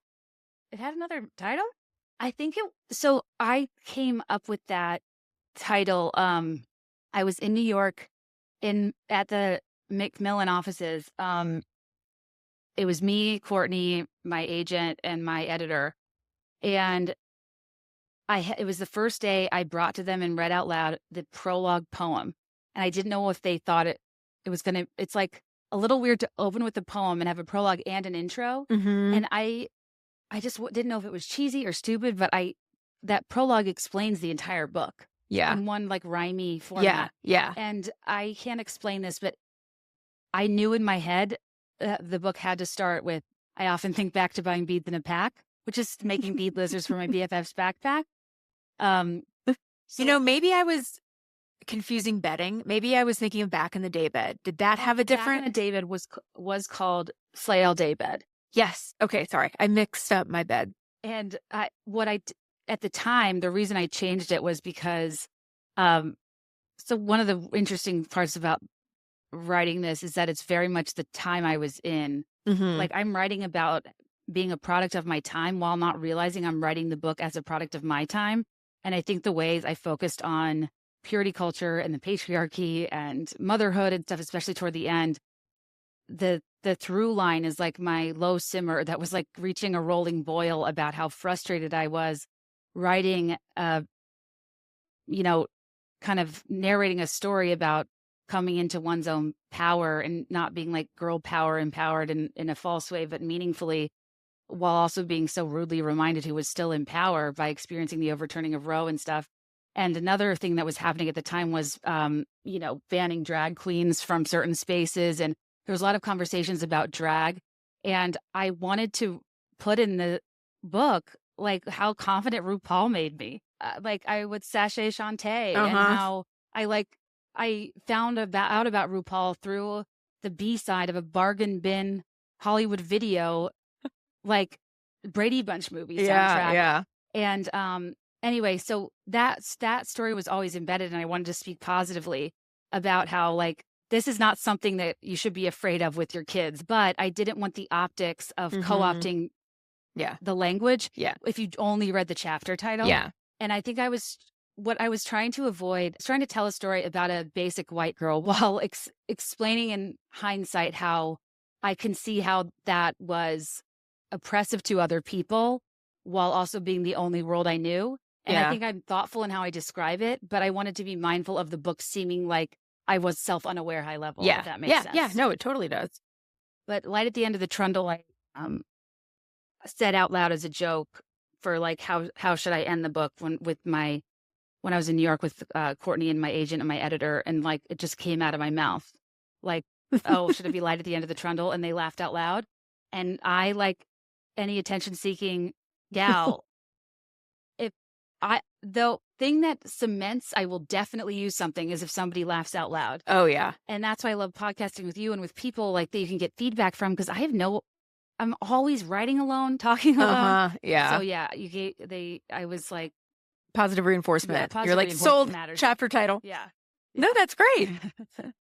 It had another title? I think so I came up with that title. I was in New York at the Macmillan offices. It was me, Courtney, my agent, and my editor. And it was the first day I brought to them and read out loud the prologue poem. And I didn't know if they thought it was going to, it's like a little weird to open with a poem and have a prologue and an intro. Mm-hmm. And I just didn't know if it was cheesy or stupid, but that prologue explains the entire book. Yeah. In one like rhymey format. Yeah. And I can't explain this, but I knew in my head the book had to start with, I often think back to buying beads in a pack, which is making bead lizards for my BFF's backpack. Maybe I was confusing bedding. Maybe I was thinking of Back in the Daybed. Did that have a different? Back in the Daybed was called Slayle Daybed. Yes. Okay. Sorry. I mixed up my bed. And at the time, the reason I changed it was because, so one of the interesting parts about writing this is that it's very much the time I was in. Mm-hmm. Like I'm writing about being a product of my time while not realizing I'm writing the book as a product of my time. And I think the ways I focused on purity culture and the patriarchy and motherhood and stuff, especially toward the end, the through line is like my low simmer that was like reaching a rolling boil about how frustrated I was writing, kind of narrating a story about coming into one's own power and not being like girl power empowered in a false way, but meaningfully, while also being so rudely reminded who was still in power by experiencing the overturning of Roe and stuff. And another thing that was happening at the time was, banning drag queens from certain spaces. And there was a lot of conversations about drag. And I wanted to put in the book, like how confident RuPaul made me. Like I would sashay Shantae and how I found out about RuPaul through the B-side of a bargain bin Hollywood video, like Brady Bunch movie soundtrack. Yeah. And anyway, so that story was always embedded, and I wanted to speak positively about how like this is not something that you should be afraid of with your kids. But I didn't want the optics of co-opting the language. Yeah. If you only read the chapter title. Yeah. And I think what I was trying to avoid, trying to tell a story about a basic white girl while explaining in hindsight how I can see how that was oppressive to other people while also being the only world I knew. And I think I'm thoughtful in how I describe it, but I wanted to be mindful of the book seeming like I was self-unaware high level, if that makes sense. Yeah, no, it totally does. But Light at the End of the Trundle, I said out loud as a joke for like, how should I end the book with my when I was in New York with Courtney and my agent and my editor, and like it just came out of my mouth. Like, oh, should it be light at the end of the trundle? And they laughed out loud. And I, like any attention-seeking gal, the thing that cements I will definitely use something is if somebody laughs out loud. Oh, yeah. And that's why I love podcasting with you and with people like that you can get feedback from, because I'm always writing alone, talking alone. Yeah. So yeah, I was like, positive reinforcement. Yeah, positive You're like, reinforcement sold, matters. chapter title. Yeah. No, that's great.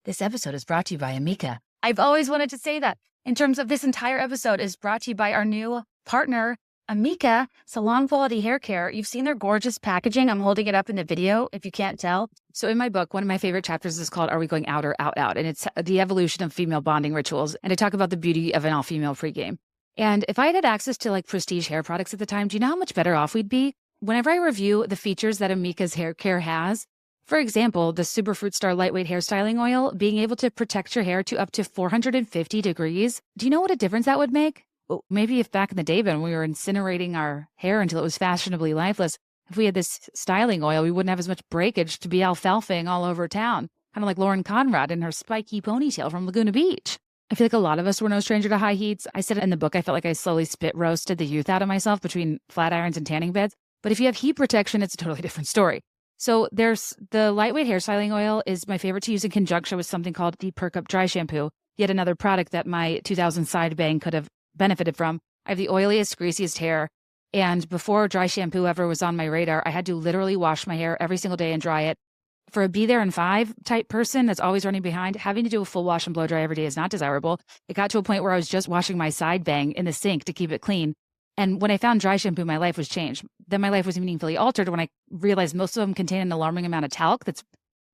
This episode is brought to you by Amika. I've always wanted to say that. In terms of this entire episode is brought to you by our new partner, Amika Salon Quality Hair Care. You've seen their gorgeous packaging. I'm holding it up in the video if you can't tell. So in my book, one of my favorite chapters is called Are We Going Out or Out Out? And it's the evolution of female bonding rituals. And I talk about the beauty of an all-female pregame. And if I had access to like prestige hair products at the time, do you know how much better off we'd be? Whenever I review the features that Amika's hair care has, for example, the Superfruit Star Lightweight Hairstyling Oil, being able to protect your hair to up to 450 degrees. Do you know what a difference that would make? Well, maybe if back in the day when we were incinerating our hair until it was fashionably lifeless, if we had this styling oil, we wouldn't have as much breakage to be alfalfaing all over town. Kind of like Lauren Conrad in her spiky ponytail from Laguna Beach. I feel like a lot of us were no stranger to high heats. I said it in the book, I felt like I slowly spit roasted the youth out of myself between flat irons and tanning beds. But if you have heat protection, it's a totally different story. So there's the lightweight hairstyling oil is my favorite to use in conjunction with something called the Perk Up Dry Shampoo, yet another product that my 2000 side bang could have benefited from. I have the oiliest, greasiest hair. And before dry shampoo ever was on my radar, I had to literally wash my hair every single day and dry it. For a be there in 5 type person that's always running behind, having to do a full wash and blow dry every day is not desirable. It got to a point where I was just washing my side bang in the sink to keep it clean. And when I found dry shampoo, my life was changed. Then my life was meaningfully altered when I realized most of them contain an alarming amount of talc that's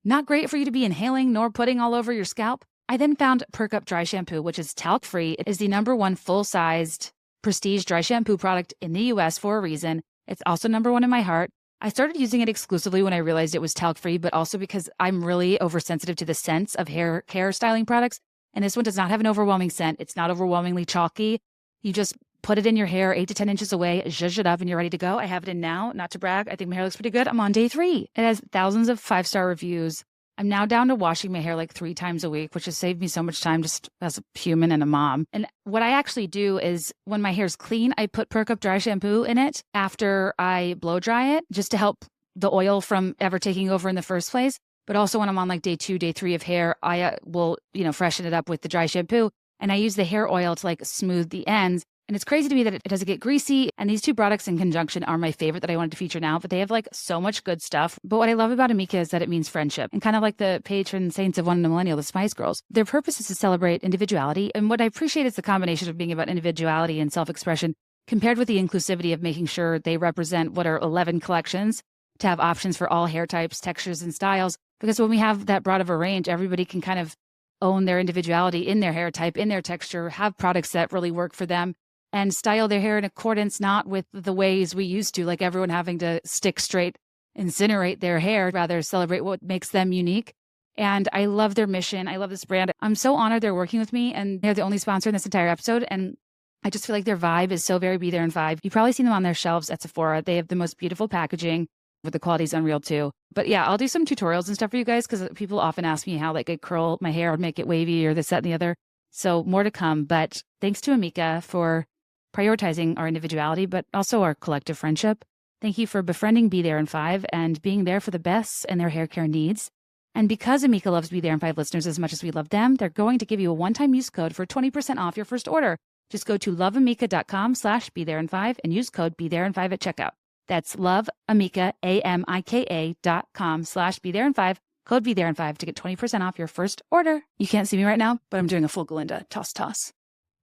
not great for you to be inhaling nor putting all over your scalp. I then found Perk Up Dry Shampoo, which is talc-free. It is the #1 full-sized prestige dry shampoo product in the US for a reason. It's also #1 in my heart. I started using it exclusively when I realized it was talc-free, but also because I'm really oversensitive to the scents of hair care styling products. And this one does not have an overwhelming scent. It's not overwhelmingly chalky. You just put it in your hair 8 to 10 inches away, zhuzh it up, and you're ready to go. I have it in now. Not to brag, I think my hair looks pretty good. I'm on day 3. It has thousands of 5-star reviews. I'm now down to washing my hair like 3 times a week, which has saved me so much time just as a human and a mom. And what I actually do is when my hair's clean, I put Perk Up Dry Shampoo in it after I blow dry it, just to help the oil from ever taking over in the first place. But also when I'm on like day 2, day 3 of hair, I will, freshen it up with the dry shampoo. And I use the hair oil to like smooth the ends. And it's crazy to me that it doesn't get greasy. And these 2 products in conjunction are my favorite that I wanted to feature now, but they have like so much good stuff. But what I love about Amika is that it means friendship, and kind of like the patron saints of One in a Millennial, the Spice Girls. Their purpose is to celebrate individuality. And what I appreciate is the combination of being about individuality and self-expression compared with the inclusivity of making sure they represent what are 11 collections to have options for all hair types, textures, and styles. Because when we have that broad of a range, everybody can kind of own their individuality in their hair type, in their texture, have products that really work for them, and style their hair in accordance, not with the ways we used to, like everyone having to stick straight, incinerate their hair, rather celebrate what makes them unique. And I love their mission. I love this brand. I'm so honored they're working with me, and they're the only sponsor in this entire episode. And I just feel like their vibe is so very be there in 5. You've probably seen them on their shelves at Sephora. They have the most beautiful packaging, but the quality's unreal too. But yeah, I'll do some tutorials and stuff for you guys, because people often ask me how like I curl my hair or make it wavy or this, that, and the other. So more to come. But thanks to Amika for prioritizing our individuality, but also our collective friendship. Thank you for befriending Be There in 5 and being there for the best and their hair care needs. And because Amika loves Be There in 5 listeners as much as we love them, they're going to give you a one-time use code for 20% off your first order. Just go to loveamika.com/BeThereIn5 and use code BeThereIn5 at checkout. That's loveamika, AMIKA.com/BeThereIn5, code BeThereIn5 to get 20% off your first order. You can't see me right now, but I'm doing a full Galinda toss,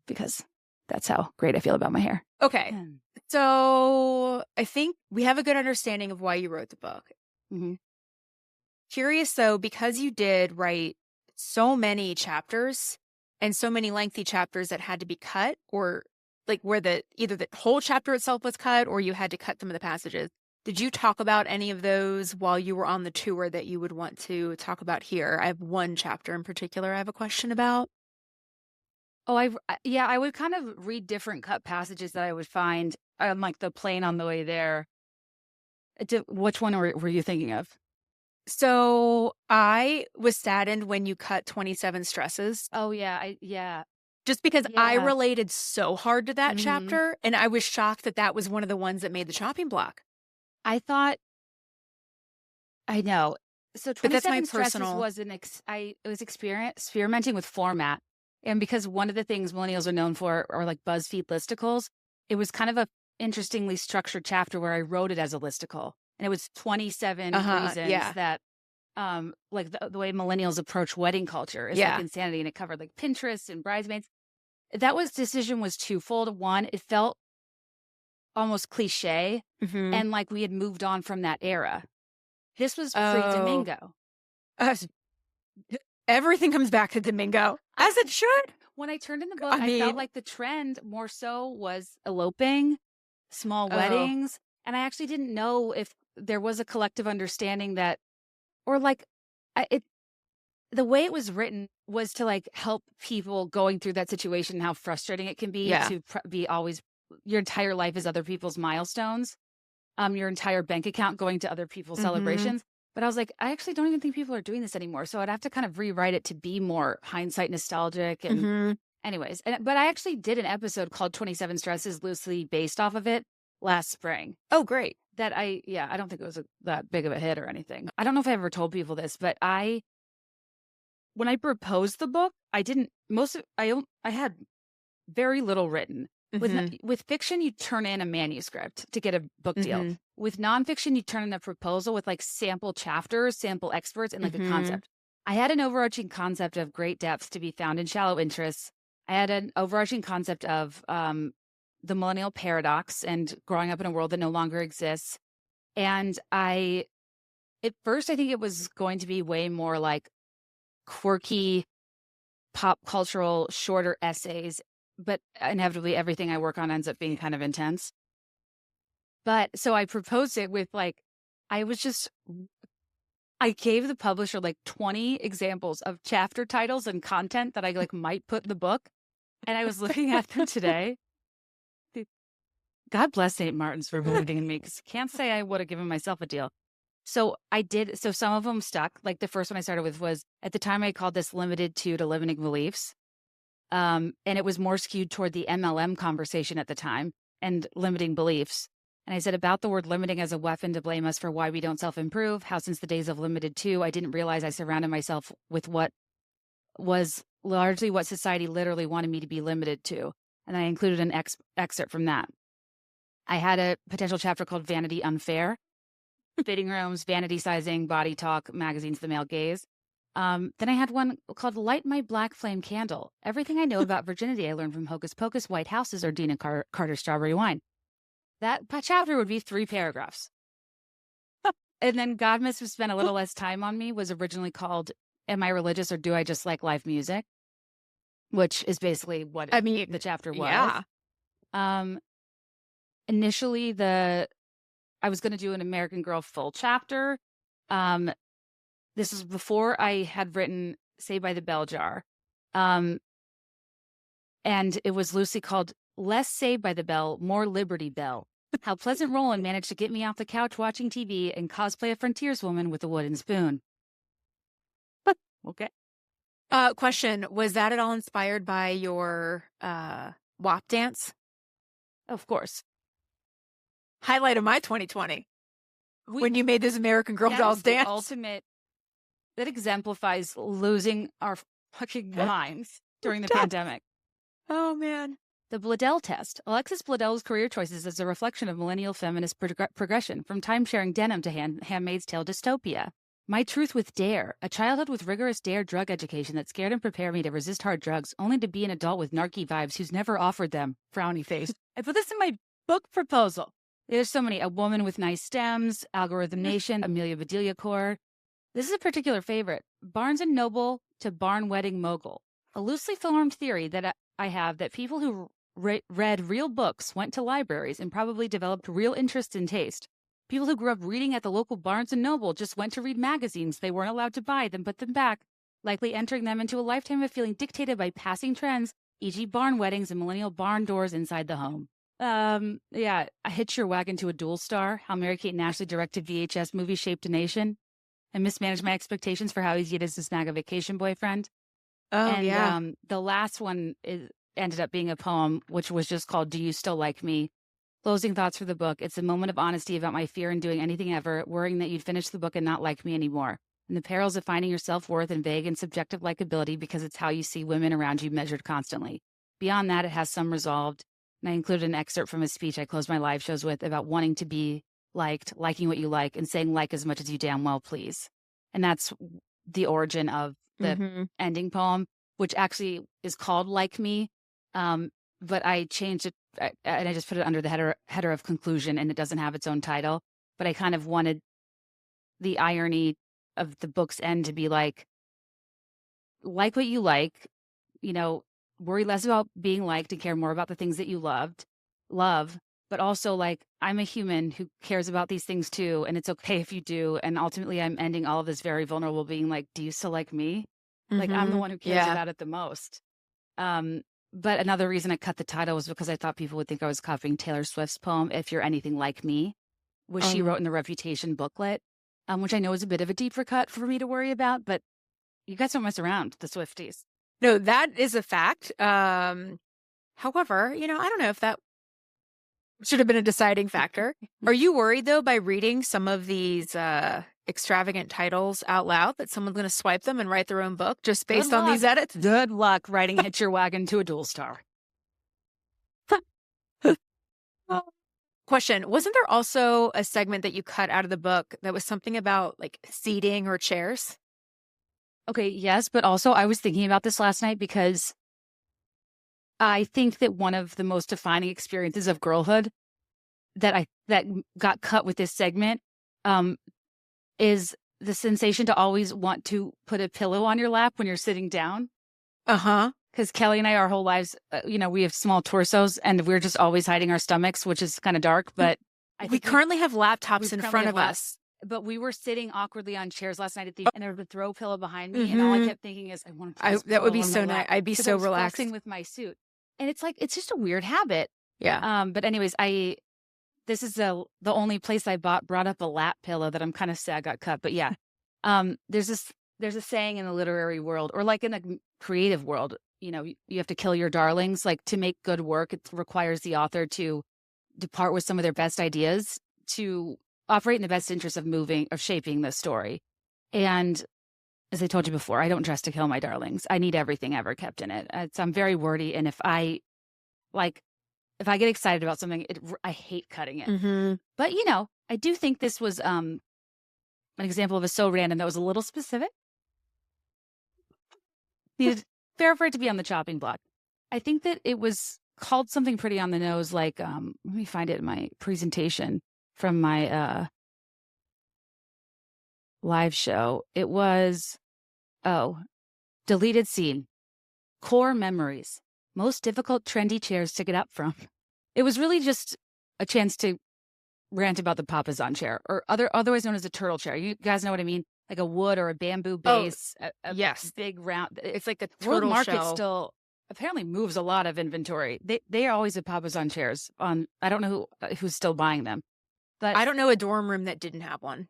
because that's how great I feel about my hair. Okay. So I think we have a good understanding of why you wrote the book. Mm-hmm. Curious though, because you did write so many chapters and so many lengthy chapters that had to be cut, or like where either the whole chapter itself was cut or you had to cut some of the passages. Did you talk about any of those while you were on the tour that you would want to talk about here? I have one chapter in particular I have a question about. Oh, I would kind of read different cut passages that I would find on like the plane on the way there. Which one were you thinking of? So I was saddened when you cut 27 stresses. Oh, yeah. Yeah. Just because I Yeah. related so hard to that Mhm. chapter, and I was shocked that that was one of the ones that made the chopping block. I thought, I know. So But that's my 27 Stresses personal. was it was experimenting with format. And because one of the things millennials are known for are like BuzzFeed listicles, it was kind of a interestingly structured chapter where I wrote it as a listicle. And it was 27 reasons Yeah. that like the way millennials approach wedding culture is Yeah. like insanity. And it covered like Pinterest and bridesmaids. Decision was twofold. One, it felt almost cliche Mhm. and like we had moved on from that era. This was Oh. pre-Domingo. Everything comes back to Domingo, as it should. When I turned in the book, I I mean- felt like the trend more so was eloping, small weddings. And I actually didn't know if there was a collective understanding that, or like, the way it was written was to like help people going through that situation and how frustrating it can be Yeah. to be always, your entire life is other people's milestones, your entire bank account going to other people's Mhm. celebrations. But I was like, I actually don't even think people are doing this anymore. So I'd have to kind of rewrite it to be more hindsight nostalgic. And Mhm. anyways, but I actually did an episode called 27 Stresses loosely based off of it last spring. Oh, great. That I don't think it was that big of a hit or anything. I don't know if I ever told people this, but when I proposed the book, I had very little written. Mhm. With fiction, you turn in a manuscript to get a book deal. Mhm. With nonfiction, you turn in a proposal with like sample chapters, sample experts, and like Mhm. a concept. I had an overarching concept of great depths to be found in shallow interests. I had an overarching concept of the millennial paradox and growing up in a world that no longer exists. And at first, I think it was going to be way more like quirky, pop cultural, shorter essays, but inevitably everything I work on ends up being kind of intense. But so I proposed it with like, I gave the publisher like 20 examples of chapter titles and content that I like might put in the book. And I was looking at them today. God bless St. Martin's for believing in me, because I can't say I would have given myself a deal. So I did. So some of them stuck. Like the first one I started with was, at the time I called this Limited to Limiting Beliefs. And it was more skewed toward the MLM conversation at the time and limiting beliefs. And I said about the word limiting as a weapon to blame us for why we don't self-improve, how since the days of Limited to, I didn't realize I surrounded myself with what was largely what society literally wanted me to be limited to. And I included an excerpt from that. I had a potential chapter called Vanity Unfair, fitting rooms, vanity sizing, body talk, magazines, the male gaze. Then I had one called Light My Black Flame Candle. Everything I know about virginity I learned from Hocus Pocus, White Houses, or Dina Carter's Strawberry Wine. That chapter would be 3 paragraphs. And then God Must Have Spent a Little Less Time on Me was originally called Am I Religious or Do I Just Like Live Music? Which is basically what the chapter was. Yeah. Initially, I was going to do an American Girl full chapter. This was before I had written Saved by the Bell Jar. And it was loosely called Less Saved by the Bell, More Liberty Bell. How Pleasant Roland managed to get me off the couch watching TV and cosplay a frontierswoman with a wooden spoon. Okay. Question, was that at all inspired by your WAP dance? Of course. Highlight of my 2020. When you made this American Girl dolls dance. Ultimate. That exemplifies losing our fucking minds during the pandemic. Oh, man. The Bladel test. Alexis Bladel's career choices as a reflection of millennial feminist progression, from time-sharing denim to Handmaid's Tale dystopia. My truth with DARE, a childhood with rigorous DARE drug education that scared and prepared me to resist hard drugs, only to be an adult with narky vibes who's never offered them. Frowny face. I put this in my book proposal. There's so many. A Woman with Nice Stems, Algorithm Nation, Amelia Bedelia Core. This is a particular favorite. Barnes & Noble to Barn Wedding Mogul. A loosely formed theory that I have that people who read real books went to libraries and probably developed real interest and taste. People who grew up reading at the local Barnes & Noble just went to read magazines they weren't allowed to buy, then put them back, likely entering them into a lifetime of feeling dictated by passing trends, e.g. barn weddings and millennial barn doors inside the home. Yeah, I Hitch Your Wagon to a Dual Star, how Mary-Kate and Ashley directed VHS movie Shaped a Nation, and mismanaged my expectations for how easy it is to snag a vacation boyfriend. Oh, And yeah. the last one ended up being a poem, which was just called Do You Still Like Me? Closing thoughts for the book. It's a moment of honesty about my fear in doing anything ever, worrying that you'd finish the book and not like me anymore. And the perils of finding your self-worth in vague and subjective likability because it's how you see women around you measured constantly. Beyond that, it has some resolved. And I included an excerpt from a speech I closed my live shows with about wanting to be liked, liking what you like, and saying like as much as you damn well please. And that's the origin of the ending poem, which actually is called Like Me. But I changed it and I just put it under the header of conclusion, and it doesn't have its own title. But I kind of wanted the irony of the book's end to be like what you like, worry less about being liked and care more about the things that you love, but also like I'm a human who cares about these things too, and it's okay if you do. And ultimately, I'm ending all of this very vulnerable, being like, do you still like me? Like I'm the one who cares about it the most. But another reason I cut the title was because I thought people would think I was copying Taylor Swift's poem, If You're Anything Like Me, which she wrote in the Reputation booklet, which I know is a bit of a deeper cut for me to worry about, but you guys don't mess around, the Swifties. No, that is a fact. However, I don't know if that should have been a deciding factor. Are you worried, though, by reading some of these extravagant titles out loud that someone's going to swipe them and write their own book just based on these edits? Good luck writing Hitch Your Wagon to a Dual Star. Question. Wasn't there also a segment that you cut out of the book that was something about like seating or chairs? Okay, yes, but also I was thinking about this last night because I think that one of the most defining experiences of girlhood that got cut with this segment is the sensation to always want to put a pillow on your lap when you're sitting down. Because Kelly and I, our whole lives, we have small torsos and we're just always hiding our stomachs, which is kind of dark. But we currently have laptops in front of us. But we were sitting awkwardly on chairs last night and there was a throw pillow behind me. And all I kept thinking is, I want to put this that would be pillow so on my nice. lap, I'd be 'cause so I was relaxed. flexing with my suit. And it's just a weird habit. Yeah. But anyways, this is the only place I brought up a lap pillow that I'm kind of sad got cut. But yeah, there's a saying in the literary world, or like in the creative world, you have to kill your darlings. Like to make good work, it requires the author to depart with some of their best ideas to operate in the best interest of shaping the story. And as I told you before, I don't dress to kill my darlings. I need everything ever kept in it. I'm very wordy, and if I get excited about something, I hate cutting it. But I do think this was an example of a so random that was a little specific. Fair for it to be on the chopping block. I think that it was called something pretty on the nose, like let me find it in my presentation from my live show. It was deleted scene, core memories, most difficult trendy chairs to get up from. It was really just a chance to rant about the Papazon chair, or otherwise known as a turtle chair. You guys know what I mean? Like a wood or a bamboo base. Yes. Big round. It's like the turtle world market shell. still apparently moves a lot of inventory. They are always at Papazon chairs. I don't know who's still buying them, but I don't know a dorm room that didn't have one.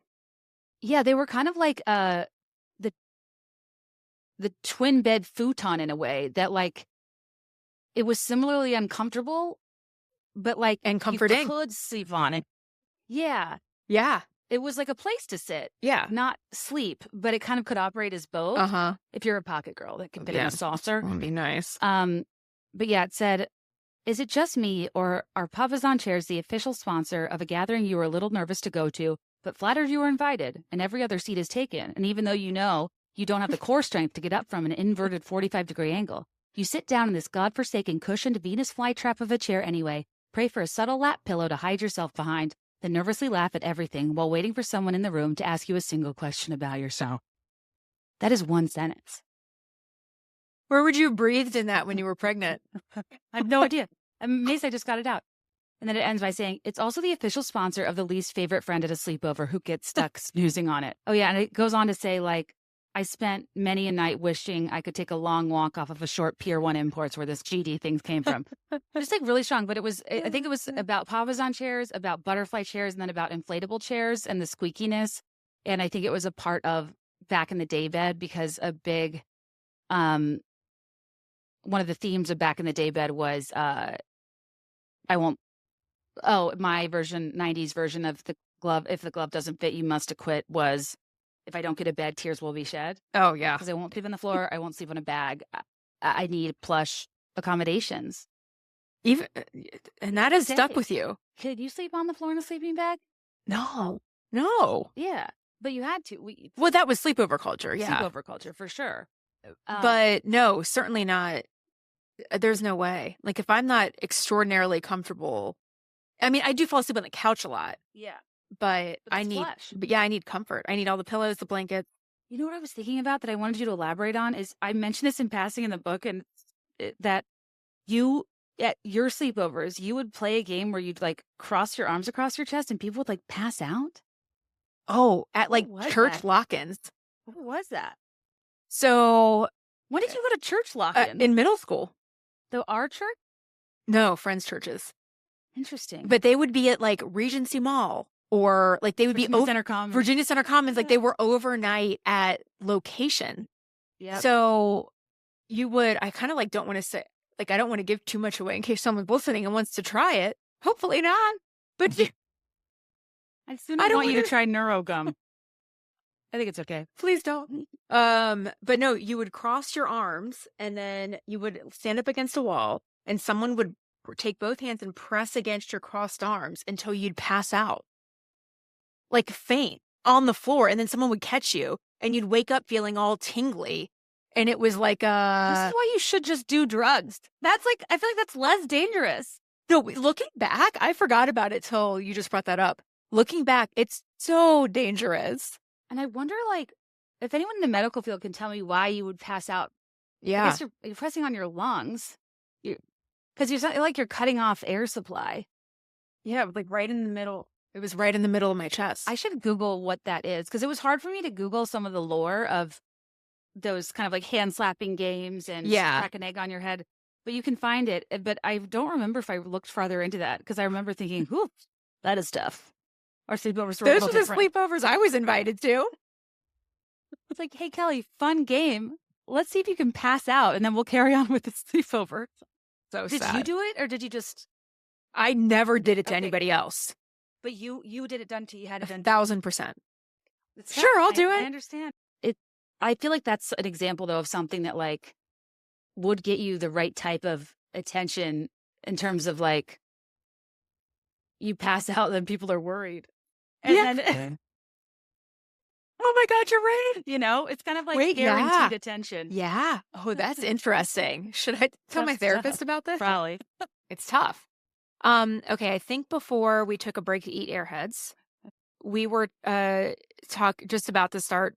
Yeah, they were kind of like the twin bed futon in a way that like it was similarly uncomfortable, but like and comforting. You could sleep on it. Yeah. Yeah. It was like a place to sit. Yeah. Not sleep, but it kind of could operate as both. If you're a pocket girl that can fit in a saucer. That would be nice. But yeah, it said, is it just me, or are Papazon chairs the official sponsor of a gathering you were a little nervous to go to, but flattered you were invited, and every other seat is taken, and even though you don't have the core strength to get up from an inverted 45-degree angle, you sit down in this godforsaken cushioned Venus flytrap of a chair anyway, pray for a subtle lap pillow to hide yourself behind, then nervously laugh at everything while waiting for someone in the room to ask you a single question about yourself. That is one sentence. Where would you have breathed in that when you were pregnant? I have no idea. I'm amazed I just got it out. And then it ends by saying, it's also the official sponsor of the least favorite friend at a sleepover who gets stuck snoozing on it. Oh, yeah. And it goes on to say, like, I spent many a night wishing I could take a long walk off of a short Pier 1 Imports where this GD thing came from. Just like really strong. But it was, I think it was about Pavazon chairs, about butterfly chairs, and then about inflatable chairs and the squeakiness. And I think it was a part of Back in the Daybed, because a big, one of the themes of Back in the Daybed was, my version, 90s version of the glove, if the glove doesn't fit, you must acquit, was, if I don't get a bed, tears will be shed. Oh, yeah. Because I won't sleep on the floor. I won't sleep on a bag. I need plush accommodations. And that has stuck Say, with you. Could you sleep on the floor in a sleeping bag? No. Yeah, but you had to. Well, that was sleepover culture. Yeah. Sleepover culture, for sure. But no, certainly not. There's no way. Like, if I'm not extraordinarily comfortable, I mean, I do fall asleep on the couch a lot. Yeah. But I need, flesh. but yeah, I need comfort. I need all the pillows, the blankets. You know what I was thinking about that I wanted you to elaborate on is, I mentioned this in passing in the book, and that you, at your sleepovers, you would play a game where you'd like cross your arms across your chest and people would like pass out. Oh, at like church that? lock-ins. What was that? So when did you go to church lock-in? in middle school. Our church? No, friends' churches. Interesting. But they would be at like Regency Mall, or like they would Virginia be Center Commons. Virginia Center Commons. Like they were overnight at location. Yeah. So you would, I kind of like don't want to say, like, I don't want to give too much away in case someone's listening and wants to try it. Hopefully not. But I don't want you to try NeuroGum. I think it's okay. Please don't. But no, you would cross your arms and then you would stand up against a wall, and someone would take both hands and press against your crossed arms until you'd pass out. Like faint on the floor, and then someone would catch you and you'd wake up feeling all tingly. And it was like This is why you should just do drugs. That's like, I feel like that's less dangerous. No, looking back, I forgot about it till you just brought that up. Looking back, it's so dangerous. And I wonder, like, if anyone in the medical field can tell me why you would pass out. Yeah. I guess you're pressing on your lungs. Because you're cutting off air supply. Yeah, like right in the middle. It was right in the middle of my chest. I should Google what that is, because it was hard for me to Google some of the lore of those kind of like hand slapping games and crack an egg on your head. But you can find it. But I don't remember if I looked farther into that, because I remember thinking, "Ooh, that is tough." Our sleepovers were Those were the sleepovers I was invited to. It's like, hey, Kelly, fun game. Let's see if you can pass out, and then we'll carry on with the sleepover. So did sad. you do it, or did you just? I never did it to anybody else. But you did it done to you. Had it done. 1,000%. Sure, I'll do it. I understand it. I feel like that's an example, though, of something that like would get you the right type of attention in terms of like you pass out, then people are worried. And then, oh my God, you're right. You know, it's kind of like guaranteed attention. Yeah. Oh, that's interesting. Should I tell my therapist about this? Probably. It's tough. Okay, I think before we took a break to eat Airheads, we were just about to start,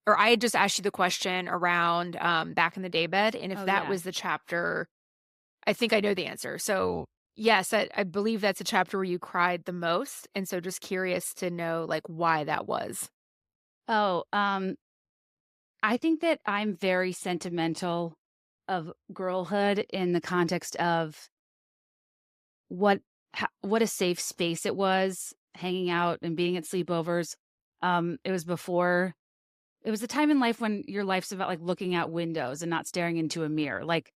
or I had just asked you the question around Back in the Daybed, and if that was the chapter, I think I know the answer. So yes, I believe that's a chapter where you cried the most, and so just curious to know like why that was. Oh, I think that I'm very sentimental of girlhood in the context of what a safe space it was, hanging out and being at sleepovers. It was a time in life when your life's about like looking out windows and not staring into a mirror. Like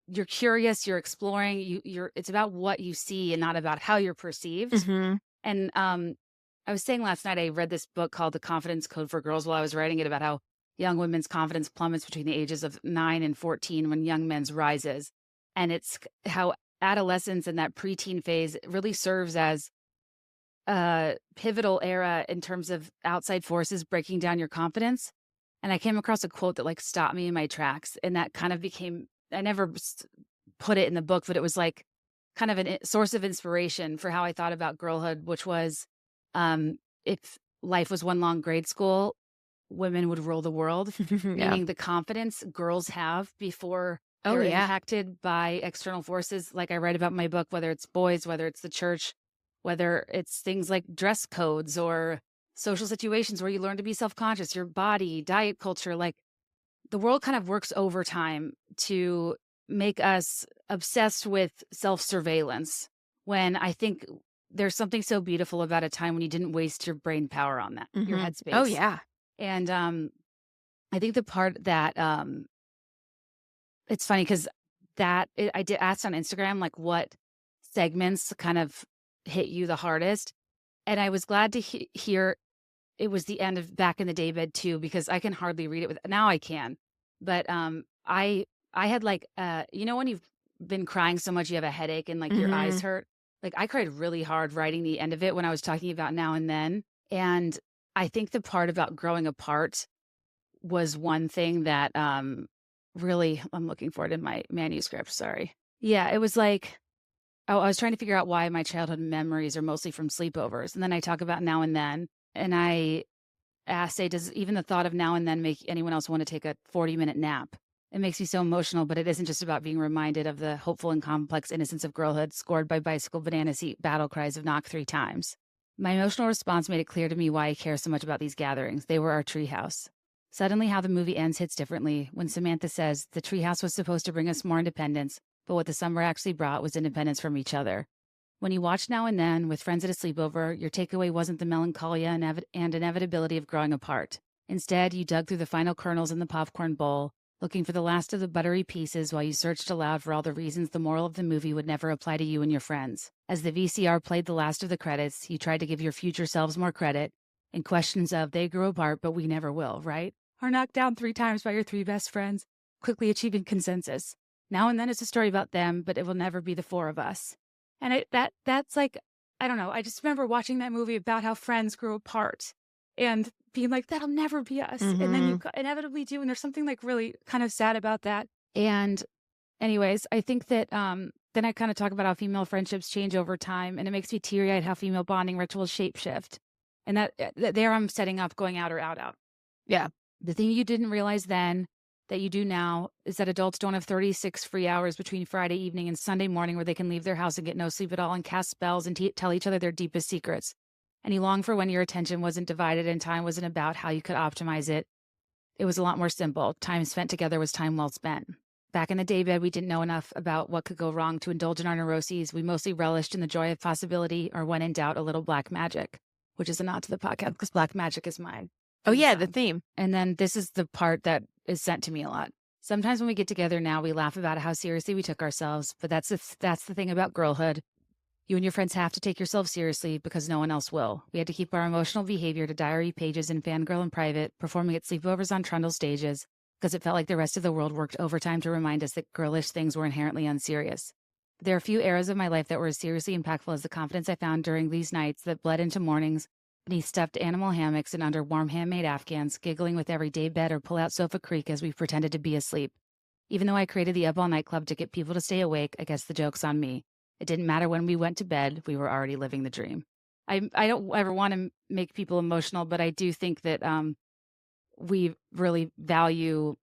you're curious, you're exploring, it's about what you see and not about how you're perceived. Mm-hmm. And I was saying last night, I read this book called The Confidence Code for Girls while I was writing it, about how young women's confidence plummets between the ages of 9 and 14 when young men's rises. And it's how adolescence and that preteen phase really serves as a pivotal era in terms of outside forces breaking down your confidence. And I came across a quote that like stopped me in my tracks. And that kind of became, I never put it in the book, but it was like kind of a source of inspiration for how I thought about girlhood, which was if life was one long grade school, women would rule the world, meaning the confidence girls have before they're impacted by external forces. Like I write about in my book, whether it's boys, whether it's the church, whether it's things like dress codes or social situations where you learn to be self-conscious, your body, diet culture, like the world kind of works overtime to make us obsessed with self-surveillance, when I think there's something so beautiful about a time when you didn't waste your brain power on that, your Mhm. headspace. Oh, yeah. And I think the part that it's funny because I did asked on Instagram, like, what segments kind of hit you the hardest. And I was glad to hear it was the end of Back in the Daybed too, because I can hardly read it now I can. But I had like when you've been crying so much you have a headache and like your eyes Mhm. hurt. Like I cried really hard writing the end of it when I was talking about Now and Then. And I think the part about growing apart was one thing that really, I'm looking for it in my manuscript, sorry. Yeah, it was like, I was trying to figure out why my childhood memories are mostly from sleepovers. And then I talk about Now and Then. And I say, does even the thought of Now and Then make anyone else want to take a 40-minute nap? It makes me so emotional, but it isn't just about being reminded of the hopeful and complex innocence of girlhood, scored by bicycle banana seat battle cries of knock 3 times. My emotional response made it clear to me why I care so much about these gatherings. They were our treehouse. Suddenly, how the movie ends hits differently when Samantha says the treehouse was supposed to bring us more independence, but what the summer actually brought was independence from each other. When you watch Now and Then with friends at a sleepover, your takeaway wasn't the melancholia and inevitability of growing apart. Instead, you dug through the final kernels in the popcorn bowl, looking for the last of the buttery pieces while you searched aloud for all the reasons the moral of the movie would never apply to you and your friends. As the VCR played the last of the credits, you tried to give your future selves more credit, in questions of they grew apart, but we never will, right? Are knocked down 3 times by your 3 best friends, quickly achieving consensus. Now and Then is a story about them, but it will never be the 4 of us. And that's like, I don't know. I just remember watching that movie about how friends grew apart and being like, that'll never be us. And then you Mhm. inevitably do. And there's something like really kind of sad about that. And anyways, I think that then I kind of talk about how female friendships change over time. And it makes me teary eyed how female bonding rituals shapeshift. And that there I'm setting up going out or out. Yeah. The thing you didn't realize then that you do now is that adults don't have 36 free hours between Friday evening and Sunday morning where they can leave their house and get no sleep at all and cast spells and tell each other their deepest secrets. And you long for when your attention wasn't divided and time wasn't about how you could optimize it. It was a lot more simple. Time spent together was time well spent. Back in the daybed, we didn't know enough about what could go wrong to indulge in our neuroses. We mostly relished in the joy of possibility, or when in doubt, a little black magic, which is a nod to the podcast because black magic is mine. Oh, yeah, the theme. And then this is the part that is sent to me a lot. Sometimes when we get together now, we laugh about how seriously we took ourselves, but that's the thing about girlhood. You and your friends have to take yourself seriously because no one else will. We had to keep our emotional behavior to diary pages and fangirl in private, performing at sleepovers on trundle stages, because it felt like the rest of the world worked overtime to remind us that girlish things were inherently unserious. There are a few eras of my life that were as seriously impactful as the confidence I found during these nights that bled into mornings beneath stuffed animal hammocks and under warm handmade Afghans, giggling with every daybed or pull-out sofa creak as we pretended to be asleep. Even though I created the Up All Night Club to get people to stay awake, I guess the joke's on me. It didn't matter when we went to bed, we were already living the dream. I don't ever want to make people emotional, but I do think that we really value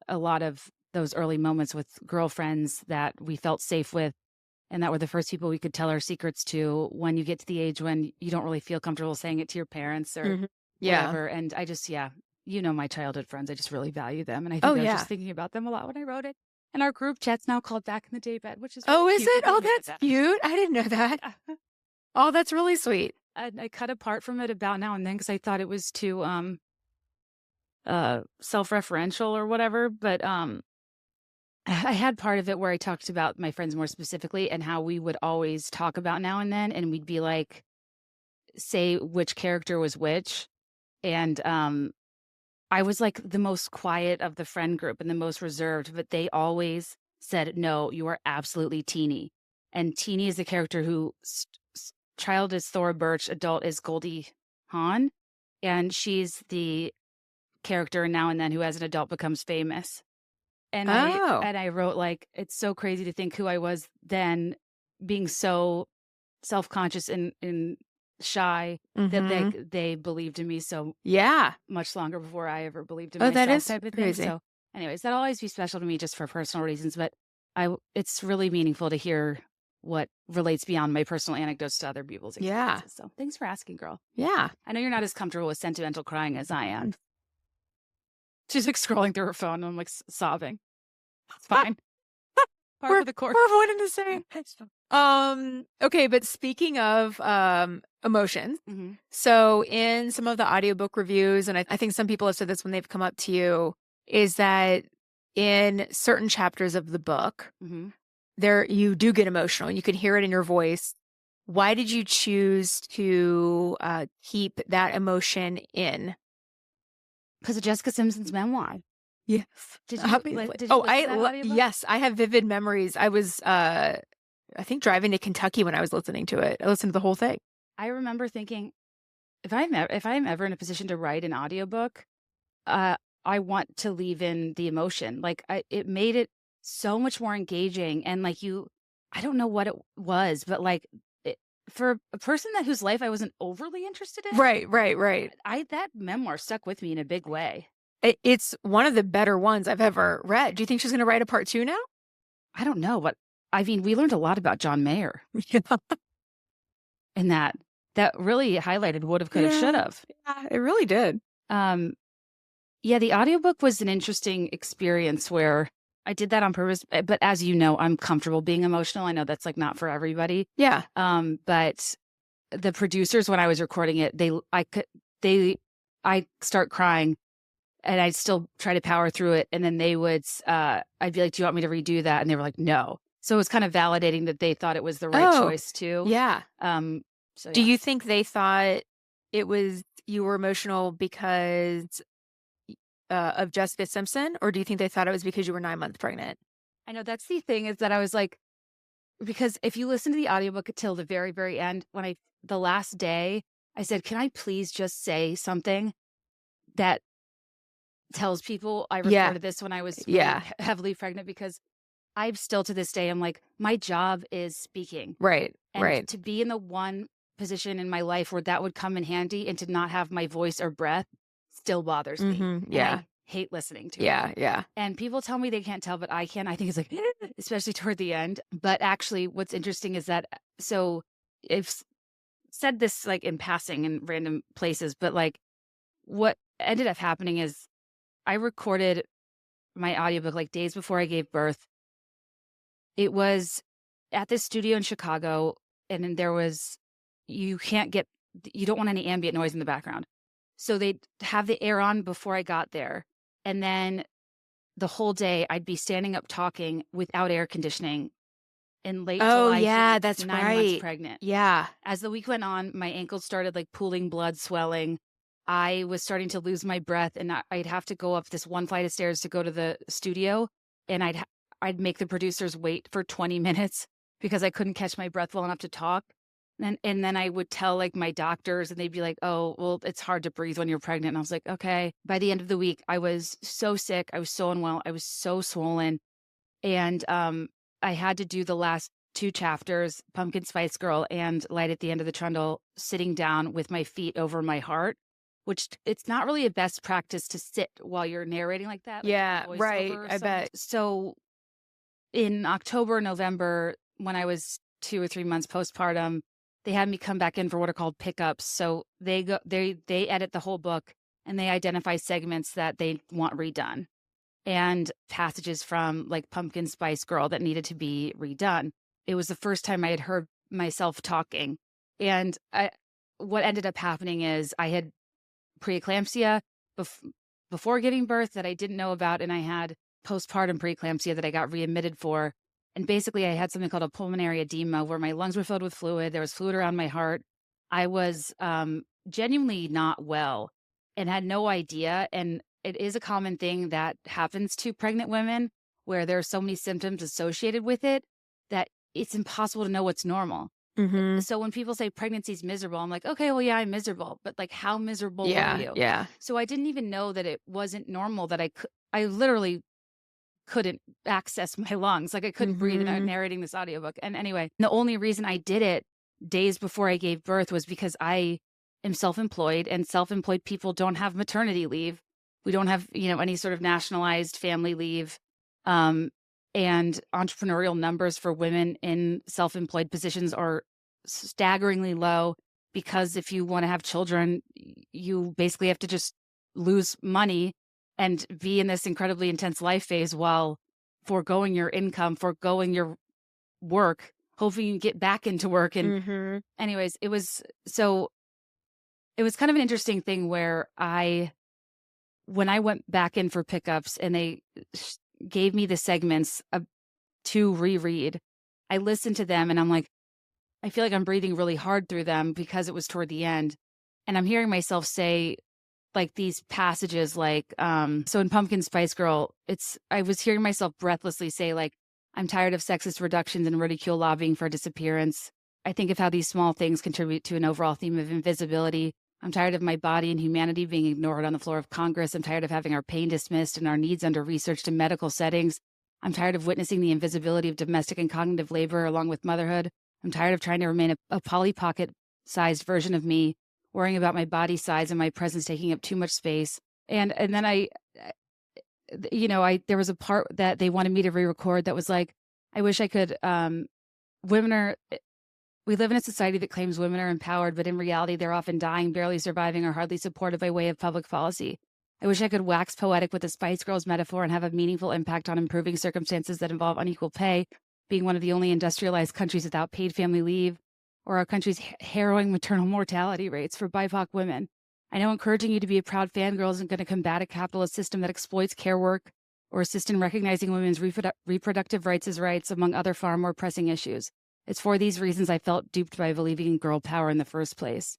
a lot of those early moments with girlfriends that we felt safe with and that were the first people we could tell our secrets to when you get to the age when you don't really feel comfortable saying it to your parents or Yeah. whatever. And I just, my childhood friends, I just really value them. And I think Oh, I was yeah. just thinking about them a lot when I wrote it. And our group chat's now called Back in the Daybed, which is Oh, really is cute. it? Oh, that's cute. I didn't know that. Oh, that's really sweet. And I cut apart from it about Now and Then because I thought it was too self-referential or whatever. But I had part of it where I talked about my friends more specifically and how we would always talk about Now and Then, and we'd be like, say which character was which. And I was like the most quiet of the friend group and the most reserved, but they always said, no, you are absolutely Teeny. And Teeny is the character who child is Thora Birch, adult is Goldie Hawn. And she's the character Now and Then who as an adult becomes famous. And I wrote like, it's so crazy to think who I was then being so self-conscious and shy that they believed in me so much longer before I ever believed in myself. That is type of crazy. Thing. So anyways, that'll always be special to me just for personal reasons, but it's really meaningful to hear what relates beyond my personal anecdotes to other people's Yeah. experiences. So thanks for asking, girl. Yeah. I know you're not as comfortable with sentimental crying as I am. She's like scrolling through her phone and I'm like sobbing. It's fine. Par for the course. We're one and the same. Okay, but speaking of emotions, Mhm. so in some of the audiobook reviews, and I think some people have said this when they've come up to you, is that in certain chapters of the book, Mhm. there you do get emotional. You can hear it in your voice. Why did you choose to keep that emotion in? Because of Jessica Simpson's memoir. Yes. Did you, Obviously. did you listen to that audiobook? Yes, I have vivid memories. I was, I think, driving to Kentucky when I was listening to it. I listened to the whole thing. I remember thinking, if I'm ever in a position to write an audiobook, I want to leave in the emotion. Like it made it so much more engaging. And like I don't know what it was, but like for a person whose life I wasn't overly interested in. Right. That memoir stuck with me in a big way. It's one of the better ones I've ever read. Do you think she's going to write a part 2 now? I don't know, but I mean, we learned a lot about John Mayer. Yeah. And that really highlighted would have, could have, should have. Yeah, it really did. Yeah, the audiobook was an interesting experience where I did that on purpose. But as you know, I'm comfortable being emotional. I know that's like not for everybody. Yeah. But the producers, when I was recording it, I start crying and I'd still try to power through it. And then they would, I'd be like, do you want me to redo that? And they were like, no. So it was kind of validating that they thought it was the right choice too. Yeah. So Do you think they thought you were emotional because of Jessica Simpson, or do you think they thought it was because you were 9 months pregnant? I know that's the thing, is that I was like, because if you listen to the audiobook till the very, very end, the last day, I said, can I please just say something that tells people I recorded this when I was really heavily pregnant? Because I've still to this day, I'm like, my job is speaking. Right. And to be in the one position in my life where that would come in handy and to not have my voice or breath still bothers me. Mm-hmm. And I hate listening to it. Yeah. And people tell me they can't tell, but I can. I think it's like, especially toward the end. But actually, what's interesting is that, so I've said this like in passing in random places, but like what ended up happening is I recorded my audiobook like days before I gave birth. It was at this studio in Chicago, and then you don't want any ambient noise in the background. So they'd have the air on before I got there. And then the whole day I'd be standing up talking without air conditioning in late July. Yeah, that's 9 months pregnant. Yeah. As the week went on, my ankles started like pooling blood, swelling. I was starting to lose my breath, and I'd have to go up this one flight of stairs to go to the studio. And I'd make the producers wait for 20 minutes because I couldn't catch my breath well enough to talk. And then I would tell like my doctors, and they'd be like, oh, well, it's hard to breathe when you're pregnant. And I was like, okay. By the end of the week, I was so sick. I was so unwell. I was so swollen. And I had to do the last 2 chapters, Pumpkin Spice Girl and Light at the End of the Trundle, sitting down with my feet over my heart, which it's not really a best practice to sit while you're narrating like that. Yeah, right. I bet. So in October, November, when I was 2 or 3 months postpartum, they had me come back in for what are called pickups. So they edit the whole book and they identify segments that they want redone and passages from like Pumpkin Spice Girl that needed to be redone. It was the first time I had heard myself talking. And what ended up happening is I had preeclampsia before giving birth that I didn't know about. And I had postpartum preeclampsia that I got readmitted for. And basically, I had something called a pulmonary edema where my lungs were filled with fluid. There was fluid around my heart. I was genuinely not well and had no idea. And it is a common thing that happens to pregnant women where there are so many symptoms associated with it that it's impossible to know what's normal. Mm-hmm. So when people say pregnancy is miserable, I'm like, okay, well, yeah, I'm miserable. But like, how miserable were you? Yeah. So I didn't even know that it wasn't normal, that I literally couldn't access my lungs. Like I couldn't breathe, and I'm narrating this audiobook. And anyway, the only reason I did it days before I gave birth was because I am self-employed, and self-employed people don't have maternity leave. We don't have, any sort of nationalized family leave. and entrepreneurial numbers for women in self-employed positions are staggeringly low, because if you want to have children, you basically have to just lose money and be in this incredibly intense life phase while foregoing your income, foregoing your work. Hopefully you can get back into work. And anyways, it was kind of an interesting thing where when I went back in for pickups and they gave me the segments to reread, I listened to them and I'm like, I feel like I'm breathing really hard through them because it was toward the end. And I'm hearing myself say like these passages like, so in Pumpkin Spice Girl, I was hearing myself breathlessly say like, I'm tired of sexist reductions and ridicule lobbying for disappearance. I think of how these small things contribute to an overall theme of invisibility. I'm tired of my body and humanity being ignored on the floor of Congress. I'm tired of having our pain dismissed and our needs under-researched in medical settings. I'm tired of witnessing the invisibility of domestic and cognitive labor along with motherhood. I'm tired of trying to remain a Polly Pocket-sized version of me, worrying about my body size and my presence taking up too much space. And then there was a part that they wanted me to re-record that was like, I wish I could, we live in a society that claims women are empowered, but in reality, they're often dying, barely surviving, or hardly supported by way of public policy. I wish I could wax poetic with the Spice Girls metaphor and have a meaningful impact on improving circumstances that involve unequal pay, being one of the only industrialized countries without paid family leave, or our country's harrowing maternal mortality rates for BIPOC women. I know encouraging you to be a proud fangirl isn't going to combat a capitalist system that exploits care work or assist in recognizing women's reproductive rights as rights, among other far more pressing issues. It's for these reasons I felt duped by believing in girl power in the first place.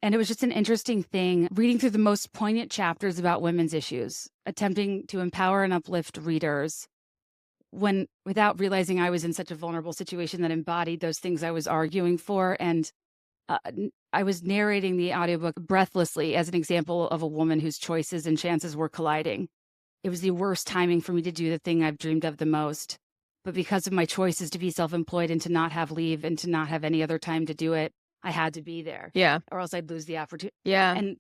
And it was just an interesting thing reading through the most poignant chapters about women's issues, attempting to empower and uplift readers without realizing I was in such a vulnerable situation that embodied those things I was arguing for. And I was narrating the audiobook breathlessly as an example of a woman whose choices and chances were colliding. It was the worst timing for me to do the thing I've dreamed of the most. But because of my choices to be self-employed and to not have leave and to not have any other time to do it, I had to be there. Yeah. Or else I'd lose the opportunity. Yeah. And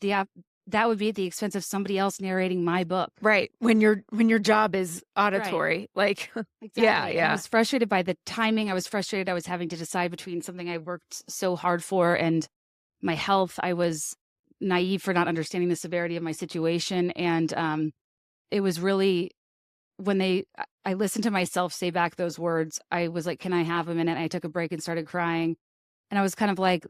that would be at the expense of somebody else narrating my book. Right. When your job is auditory. Right. Like, exactly. Yeah. I was frustrated by the timing. I was frustrated. I was having to decide between something I worked so hard for and my health. I was naive for not understanding the severity of my situation. And it was really, when I listened to myself say back those words, I was like, can I have a minute? And I took a break and started crying. And I was kind of like,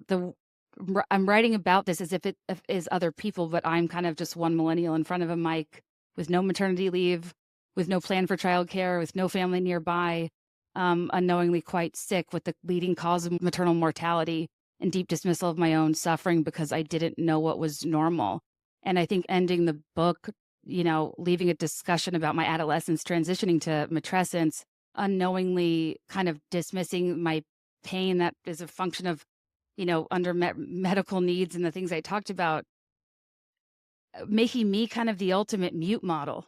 I'm writing about this as if it is other people, but I'm kind of just one millennial in front of a mic with no maternity leave, with no plan for childcare, with no family nearby, unknowingly quite sick, with the leading cause of maternal mortality and deep dismissal of my own suffering because I didn't know what was normal. And I think ending the book, leaving a discussion about my adolescence, transitioning to matrescence, unknowingly kind of dismissing my pain that is a function of, under medical needs and the things I talked about, making me kind of the ultimate mute model.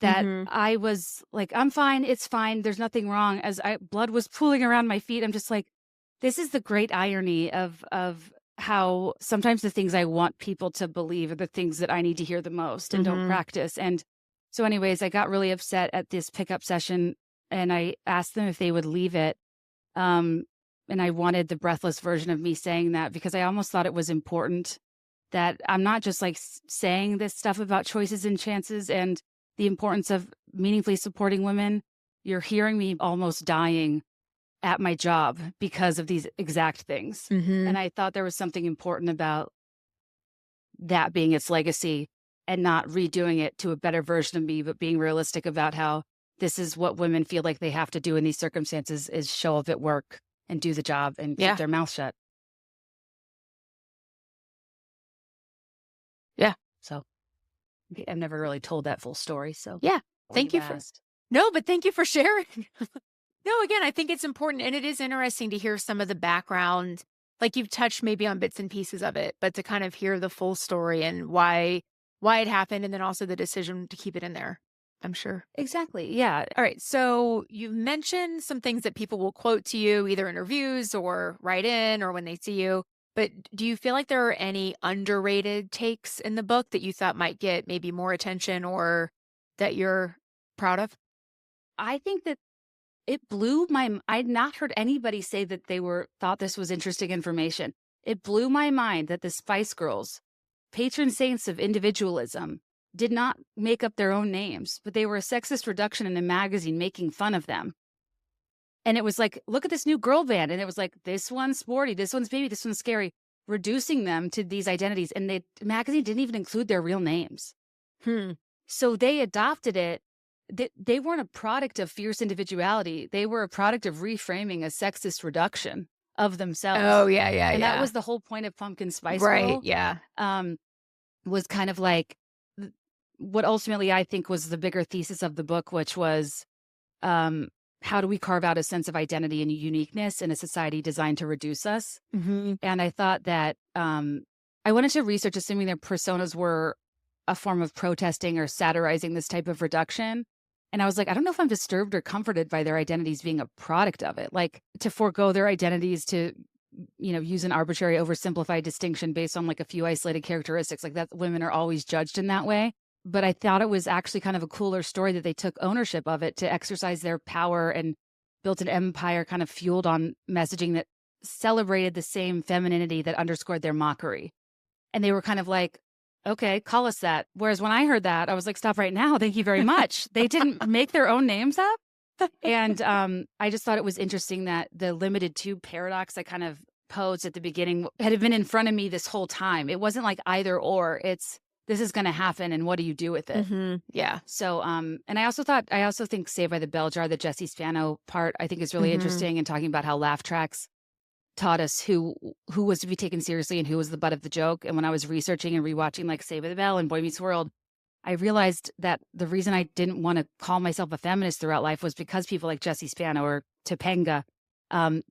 That I was like, I'm fine, it's fine, there's nothing wrong. As blood was pooling around my feet, I'm just like, this is the great irony of how sometimes the things I want people to believe are the things that I need to hear the most and don't practice. And so anyways, I got really upset at this pickup session and I asked them if they would leave it. And I wanted the breathless version of me saying that because I almost thought it was important that I'm not just like saying this stuff about choices and chances and the importance of meaningfully supporting women. You're hearing me almost dying at my job because of these exact things. And I thought there was something important about that being its legacy and not redoing it to a better version of me, but being realistic about how this is what women feel like they have to do in these circumstances is show up at work and do the job and keep their mouth shut. Yeah. So I've never really told that full story. So yeah, thank you but thank you for sharing. No, again, I think it's important. And it is interesting to hear some of the background, like you've touched maybe on bits and pieces of it, but to kind of hear the full story and why it happened. And then also the decision to keep it in there, I'm sure. Exactly. Yeah. All right. So you've mentioned some things that people will quote to you, either in reviews or write in or when they see you. But do you feel like there are any underrated takes in the book that you thought might get maybe more attention or that you're proud of? I think that it blew my, I'd not heard anybody say that they thought this was interesting information. It blew my mind that the Spice Girls, patron saints of individualism, did not make up their own names, but they were a sexist reduction in a magazine making fun of them. And it was like, look at this new girl band. And it was like, this one's sporty, this one's baby, this one's scary, reducing them to these identities. And the magazine didn't even include their real names. So they adopted it. They weren't a product of fierce individuality. They were a product of reframing a sexist reduction of themselves. Oh, yeah, yeah, and yeah. that was the whole point of Pumpkin Spice right, Girl. yeah. Was kind of like what ultimately I think was the bigger thesis of the book, which was how do we carve out a sense of identity and uniqueness in a society designed to reduce us? Mm-hmm. And I thought that I wanted to research, assuming their personas were a form of protesting or satirizing this type of reduction. And I was like, I don't know if I'm disturbed or comforted by their identities being a product of it. Like, to forego their identities to, use an arbitrary oversimplified distinction based on like a few isolated characteristics, like that women are always judged in that way. But I thought it was actually kind of a cooler story that they took ownership of it to exercise their power and built an empire kind of fueled on messaging that celebrated the same femininity that underscored their mockery. And they were kind of like, okay, call us that. Whereas when I heard that, I was like, stop right now. Thank you very much. They didn't make their own names up. And I just thought it was interesting that the limited tube paradox I kind of posed at the beginning had been in front of me this whole time. It wasn't like either or. It's, this is going to happen, and what do you do with it? Mm-hmm. Yeah. So, and I also think Saved by the Bell Jar, the Jesse Spano part, I think is really interesting, and talking about how laugh tracks taught us who was to be taken seriously and who was the butt of the joke. And when I was researching and rewatching like Saved by the Bell and Boy Meets World, I realized that the reason I didn't want to call myself a feminist throughout life was because people like Jesse Spano or Topanga,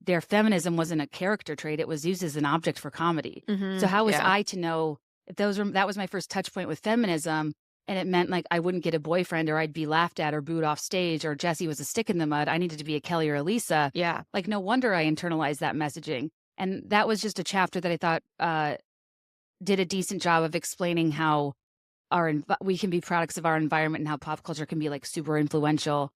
their feminism wasn't a character trait. It was used as an object for comedy. So how was I to know if that was my first touch point with feminism, and it meant like I wouldn't get a boyfriend or I'd be laughed at or booed off stage or Jesse was a stick in the mud. I needed to be a Kelly or a Lisa. Yeah. Like, no wonder I internalized that messaging. And that was just a chapter that I thought did a decent job of explaining how we can be products of our environment and how pop culture can be like super influential.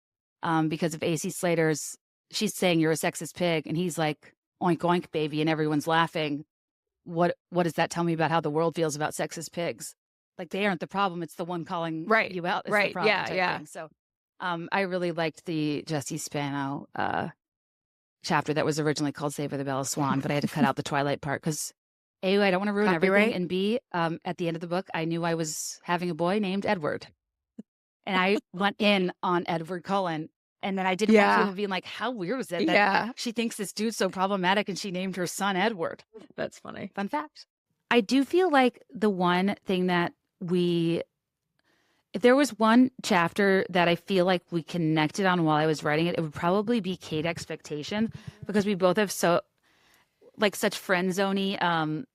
Because of AC Slater's, she's saying you're a sexist pig, and he's like, oink oink baby, and everyone's laughing. What does that tell me about how the world feels about sexist pigs? Like, they aren't the problem. It's the one calling you out. Is the problem type thing. So I really liked the Jesse Spano chapter that was originally called Saved by the Bell of Swan, but I had to cut out the Twilight part because A, I don't want to ruin everything, and B, at the end of the book, I knew I was having a boy named Edward. And I went in on Edward Cullen. And then I didn't want people being like, how weird is it that she thinks this dude's so problematic and she named her son Edward? That's funny. Fun fact. I do feel like the one thing that if there was one chapter that I feel like we connected on while I was writing it, it would probably be Kate Expectation, because we both have such friend-zoney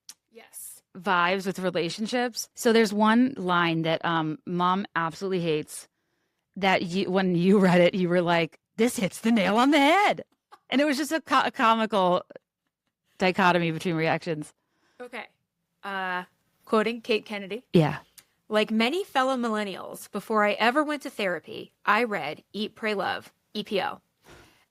vibes with relationships. So there's one line that Mom absolutely hates, that when you read it, you were like, this hits the nail on the head. And it was just a comical dichotomy between reactions. Okay. Quoting Kate Kennedy. Yeah. Like many fellow millennials, before I ever went to therapy, I read Eat, Pray, Love, EPO.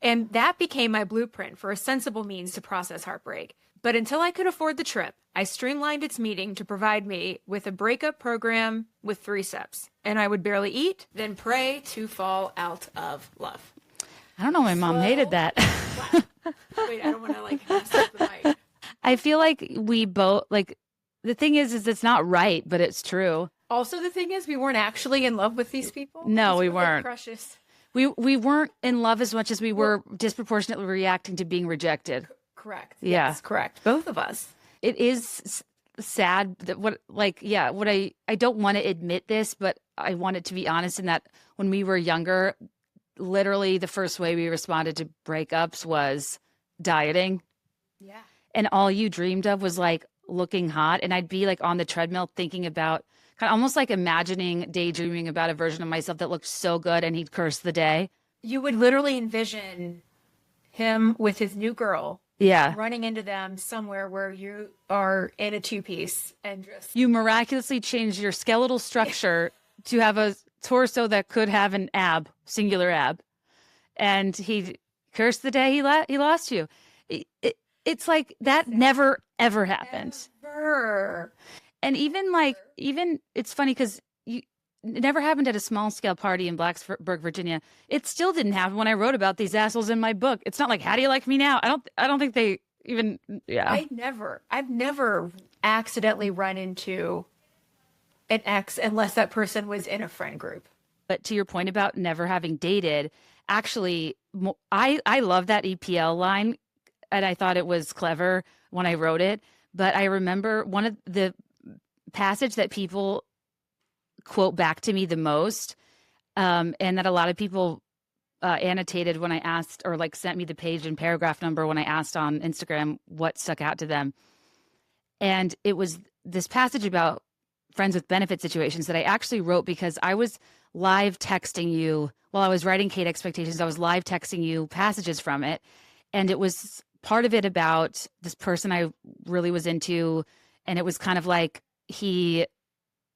And that became my blueprint for a sensible means to process heartbreak. But until I could afford the trip, I streamlined its meeting to provide me with a breakup program with 3 steps. And I would barely eat, then pray to fall out of love. I don't know. My mom hated that. Wait, I don't want to mess up the mic. I feel like we both, the thing is it's not right, but it's true. Also, the thing is, we weren't actually in love with these people. No, we weren't. Crushes. We weren't in love as much as we were disproportionately reacting to being rejected. Correct. Yeah. Yes, correct. Both of us. It is sad that I don't want to admit this, but I want it to be honest in that when we were younger, literally the first way we responded to breakups was dieting. Yeah. And all you dreamed of was looking hot. And I'd be on the treadmill thinking about, kind of almost daydreaming about a version of myself that looked so good, and he'd curse the day. You would literally envision him with his new girl. Yeah. Running into them somewhere where you are in a 2-piece and just... You miraculously changed your skeletal structure to have a torso that could have an ab, singular ab. And Curse the day he lost you. It's like that never, ever happened. Ever. And even it's funny because it never happened at a small scale party in Blacksburg, Virginia. It still didn't happen when I wrote about these assholes in my book. It's not like, how do you like me now? I don't think they even, yeah. I've never accidentally run into an ex unless that person was in a friend group. But to your point about never having dated, actually, I love that EPL line, and I thought it was clever when I wrote it. But I remember one of the passage that people quote back to me the most, and that a lot of people annotated when I asked, or like sent me the page and paragraph number when I asked on Instagram what stuck out to them. And it was this passage about friends with benefit situations that I actually wrote because I was live texting you while I was writing Kate Expectations. I was live texting you passages from it. And it was part of it about this person I really was into. And it was kind of like he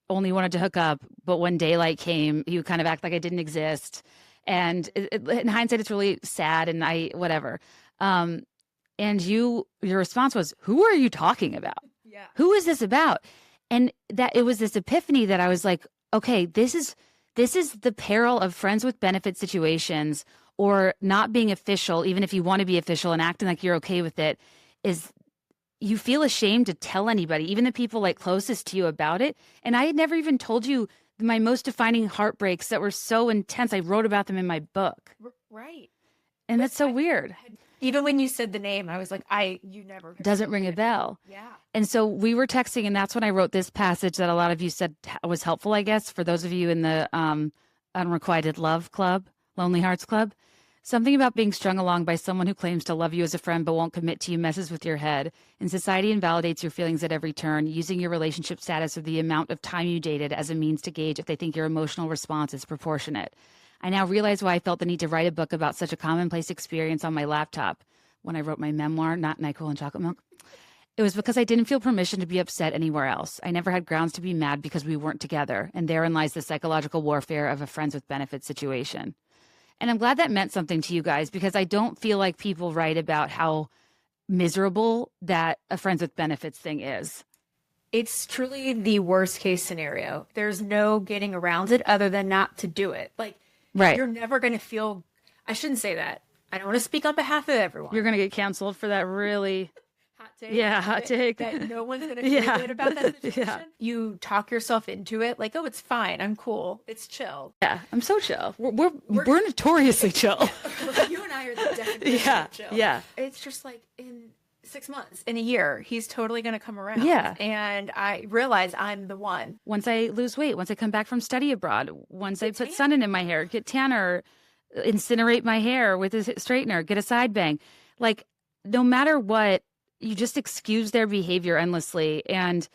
only wanted to hook up, but when daylight came, he would kind of act like I didn't exist. And in hindsight, it's really sad and whatever. And your response was, who are you talking about? Yeah. Who is this about? And that it was this epiphany that I was like, okay, this is the peril of friends with benefit situations, or not being official, even if you want to be official and acting like you're okay with it, is you feel ashamed to tell anybody, even the people like closest to you, about it. And I had never even told you my most defining heartbreaks that were so intense. I wrote about them in my book. Right. And that's so weird. Even when you said the name, I was like, you never. Doesn't ring a bell. Yeah. And so we were texting, and that's when I wrote this passage that a lot of you said was helpful, I guess, for those of you in the Unrequited Love Club, Lonely Hearts Club. Something about being strung along by someone who claims to love you as a friend but won't commit to you messes with your head, and society invalidates your feelings at every turn, using your relationship status or the amount of time you dated as a means to gauge if they think your emotional response is proportionate. I now realize why I felt the need to write a book about such a commonplace experience on my laptop when I wrote my memoir, Not NyQuil and Chocolate Milk. It was because I didn't feel permission to be upset anywhere else. I never had grounds to be mad because we weren't together, and therein lies the psychological warfare of a friends with benefits situation. And I'm glad that meant something to you guys, because I don't feel like people write about how miserable that a friends with benefits thing is. It's truly the worst case scenario. There's no getting around it other than not to do it. Like, right. You're never going to feel, I shouldn't say that. I don't want to speak on behalf of everyone. You're going to get canceled for that really hot take. Yeah, hot take. That no one's going to feel good about that situation. Yeah. You talk yourself into it like, oh, it's fine. I'm cool. It's chill. Yeah, I'm so chill. We're notoriously chill. You and I are the definition of chill. Yeah. It's just like in 6 months, in a year, he's totally going to come around. Yeah. And I realize I'm the one. Once I lose weight, once I come back from study abroad, once I put sun in my hair, get tanner, incinerate my hair with a straightener, get a side bang. Like, no matter what, you just excuse their behavior endlessly. And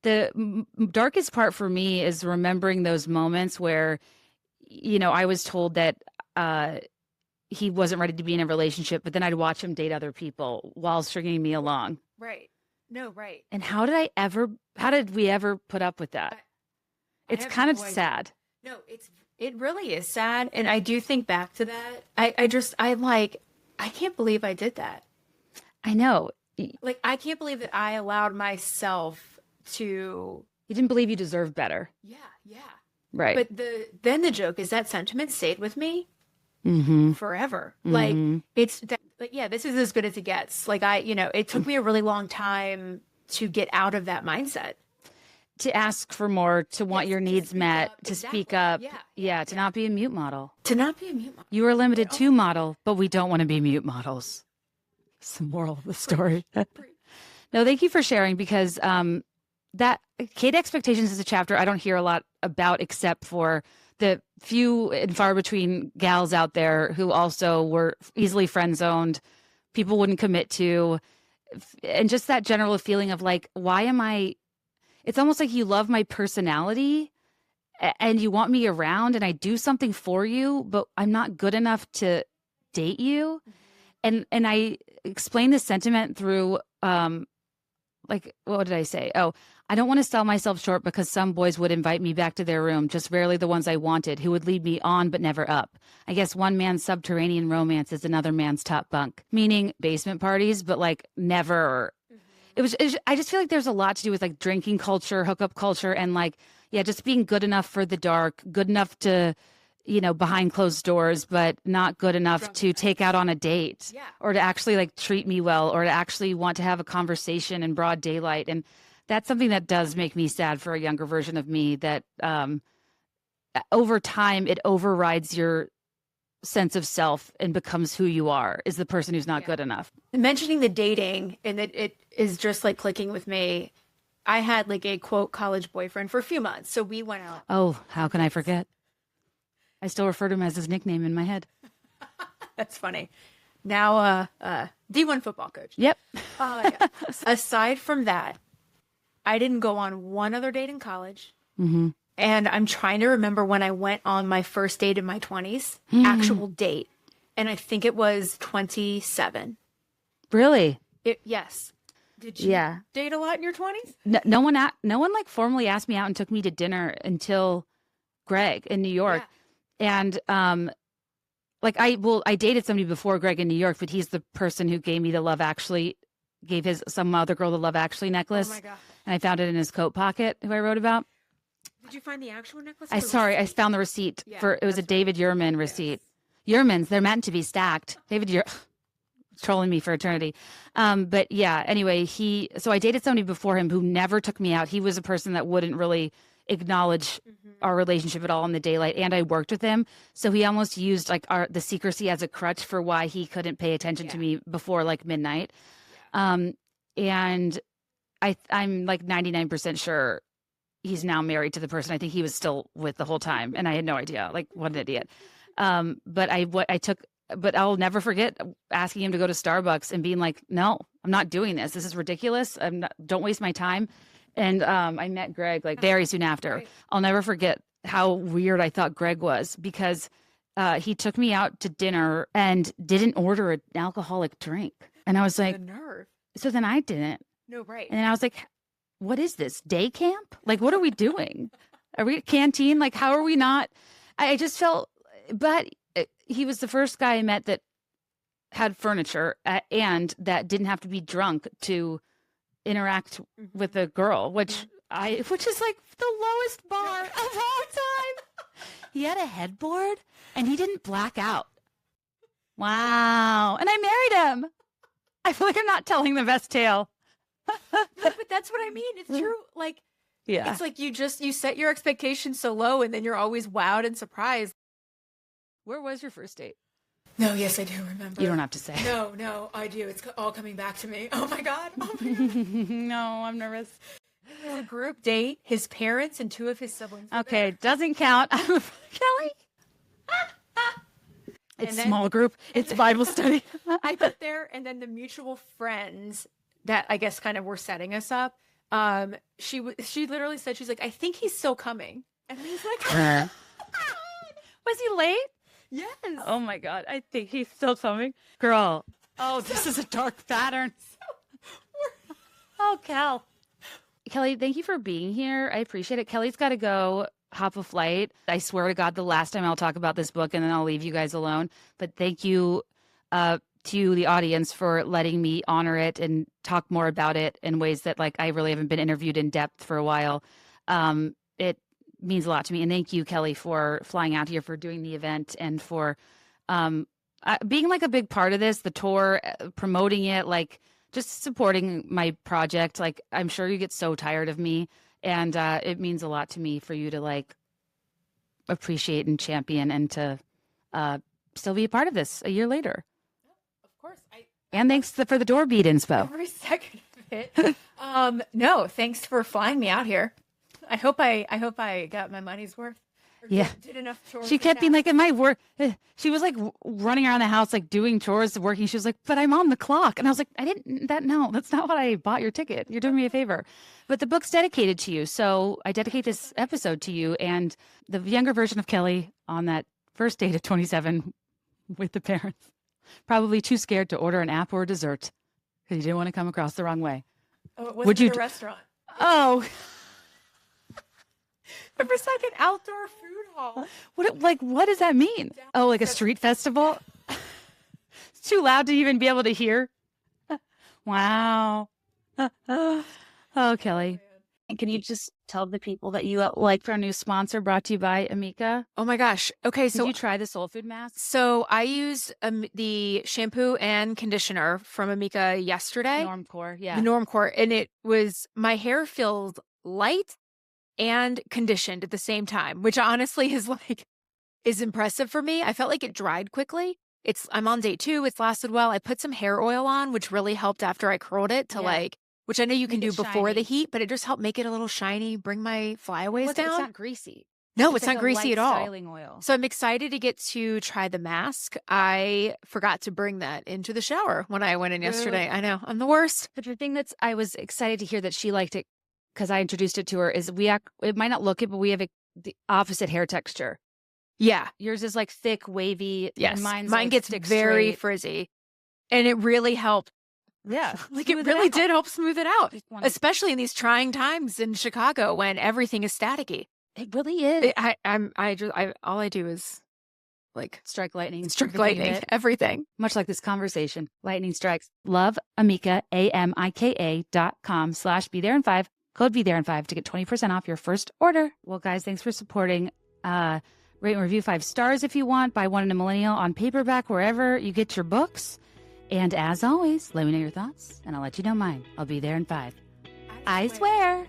the darkest part for me is remembering those moments where, I was told that he wasn't ready to be in a relationship, but then I'd watch him date other people while stringing me along. Right. No, right. And how did we ever put up with that? It's kind of sad. No, it really is sad. And I do think back to that. I can't believe I did that. I know. Like, I can't believe that I allowed myself to. You didn't believe you deserved better. Yeah. Right. But then the joke is that sentiment stayed with me forever. Mm-hmm. Like, this is as good as it gets. Like, it took me a really long time to get out of that mindset. To ask for more, to want your needs met, to speak up. Yeah. To not be a mute model. You are limited to model, but we don't want to be mute models. It's the moral of the story. No, thank you for sharing, because that Kate Expectations is a chapter I don't hear a lot about, except for the few and far between gals out there who also were easily friend zoned, people wouldn't commit to, and just that general feeling of like, why am I? It's almost like you love my personality and you want me around and I do something for you, but I'm not good enough to date you. And I explain this sentiment through like, what did I say? Oh, I don't want to sell myself short because some boys would invite me back to their room, just rarely the ones I wanted, who would lead me on but never up. I guess one man's subterranean romance is another man's top bunk, meaning basement parties, but like never. I just feel like there's a lot to do with like drinking culture, hookup culture, and like, yeah, just being good enough for the dark, good enough to, behind closed doors, but not good enough to take out on a date or to actually like treat me well or to actually want to have a conversation in broad daylight. And that's something that does make me sad for a younger version of me, that over time it overrides your sense of self and becomes who you are, is the person who's not good enough. Mentioning the dating, and it is just like clicking with me. I had like a quote college boyfriend for a few months. So we went out. Oh, how can I forget? I still refer to him as his nickname in my head. That's funny. Now, D1 football coach. Yep. Aside from that, I didn't go on one other date in college. Mm-hmm. And I'm trying to remember when I went on my first date in my 20s, actual date. And I think it was 27. Really? Yes. Did you date a lot in your 20s? No one like formally asked me out and took me to dinner until Greg in New York. Yeah. And like I dated somebody before Greg in New York, but he's the person who gave me the Love Actually, gave some other girl the Love Actually necklace. Oh my God. And I found it in his coat pocket, who I wrote about. Did you find the actual necklace? I found the receipt it was a David Yurman receipt. Yes. Yurmans, they're meant to be stacked. David trolling me for eternity. But yeah, anyway, so I dated somebody before him who never took me out. He was a person that wouldn't really acknowledge our relationship at all in the daylight. And I worked with him. So he almost used like the secrecy as a crutch for why he couldn't pay attention to me before like midnight. And I'm like 99% sure he's now married to the person I think he was still with the whole time. And I had no idea. Like, what an idiot. But I'll never forget asking him to go to Starbucks and being like, no, I'm not doing this. This is ridiculous. Don't waste my time. And I met Greg like very soon after. Right. I'll never forget how weird I thought Greg was, because he took me out to dinner and didn't order an alcoholic drink. And I was like, the nerve. So then I didn't. No, right. And then I was like, what is this, day camp? Like, what are we doing? Are we at canteen? Like, how are we not? I just felt, but he was the first guy I met that had furniture and that didn't have to be drunk to interact with a girl, which is like the lowest bar of all time. He had a headboard and he didn't black out. Wow. And I married him. I feel like I'm not telling the best tale. No, but that's what I mean. It's true. Like, it's like you set your expectations so low and then you're always wowed and surprised. Where was your first date? No, yes, I do remember. You don't have to say. No, I do. It's all coming back to me. Oh my God. No, I'm nervous. It was a group date. His parents and two of his siblings. Okay, doesn't count. Kelly. It's small group. It's Bible study. I put there, and then the mutual friends that I guess kind of were setting us up. She literally said, she's like, I think he's still coming. And he's like, was he late? Yes. Oh my God. I think he's still coming. Girl. Oh, this is a dark pattern. Oh, Kelly, thank you for being here. I appreciate it. Kelly's got to go hop a flight. I swear to God, the last time I'll talk about this book and then I'll leave you guys alone. But thank you to the audience for letting me honor it and talk more about it in ways that like I really haven't been interviewed in depth for a while. It means a lot to me. And thank you, Kelly, for flying out here, for doing the event, and for being like a big part of this, the tour, promoting it, like just supporting my project. Like, I'm sure you get so tired of me, and it means a lot to me for you to like appreciate and champion and to still be a part of this a year later. Of course. And thanks for the door beat inspo. Every second of it. No, thanks for flying me out here. I hope I got my money's worth. Yeah. Did enough chores. She kept being like, "Am I work?" She was like running around the house, like doing chores, working. She was like, "But I'm on the clock," and I was like, "No, that's not what I bought your ticket. You're doing me a favor." But the book's dedicated to you, so I dedicate this episode to you and the younger version of Kelly on that first date at 27 with the parents, probably too scared to order an app or a dessert because you didn't want to come across the wrong way. Oh, it wasn't Would you at a d- restaurant. Oh, It was like an outdoor food hall. what does that mean? Oh, like a street festival? It's too loud to even be able to hear. Wow. Oh, Kelly. And can you just tell the people that you like for our new sponsor brought to you by Amika? Oh my gosh. Okay, Did you try the soul food mask? so I used the shampoo and conditioner from Amika yesterday. Normcore, yeah. The Normcore, and it was, my hair feels light and conditioned at the same time, which honestly is impressive for me. I felt like it dried quickly. I'm on day 2. It's lasted well. I put some hair oil on, which really helped after I curled it which I know you can Make do it before the shiny. heat, but it just helped make it a little shiny, bring my flyaways down. It's not greasy. No, it's not like a greasy light at all. styling oil. So I'm excited to get to try the mask. I forgot to bring that into the shower when I went in yesterday. I know, I'm the worst. But the thing I was excited to hear that she liked it because I introduced it to her is it might not look it, but we have the opposite hair texture. Yeah. Yours is like thick, wavy. Yes. And Mine gets sticks very straight. frizzy. And it really helped. Yeah. Like it really did help smooth it out, Just wanna- especially in these trying times in Chicago when everything is staticky. It really is. All I do is like Strike lightning. strike everything lightning, hit. everything. Much like this conversation. Lightning strikes. Love Amika, AMIKA.com/be there in 5. Code be there in 5 to get 20% off your first order. Well, guys, thanks for supporting. Rate and review 5 stars if you want. Buy one in a Millennial on Paperback, wherever you get your books. And as always, let me know your thoughts, and I'll let you know mine. I'll be there in 5. I swear.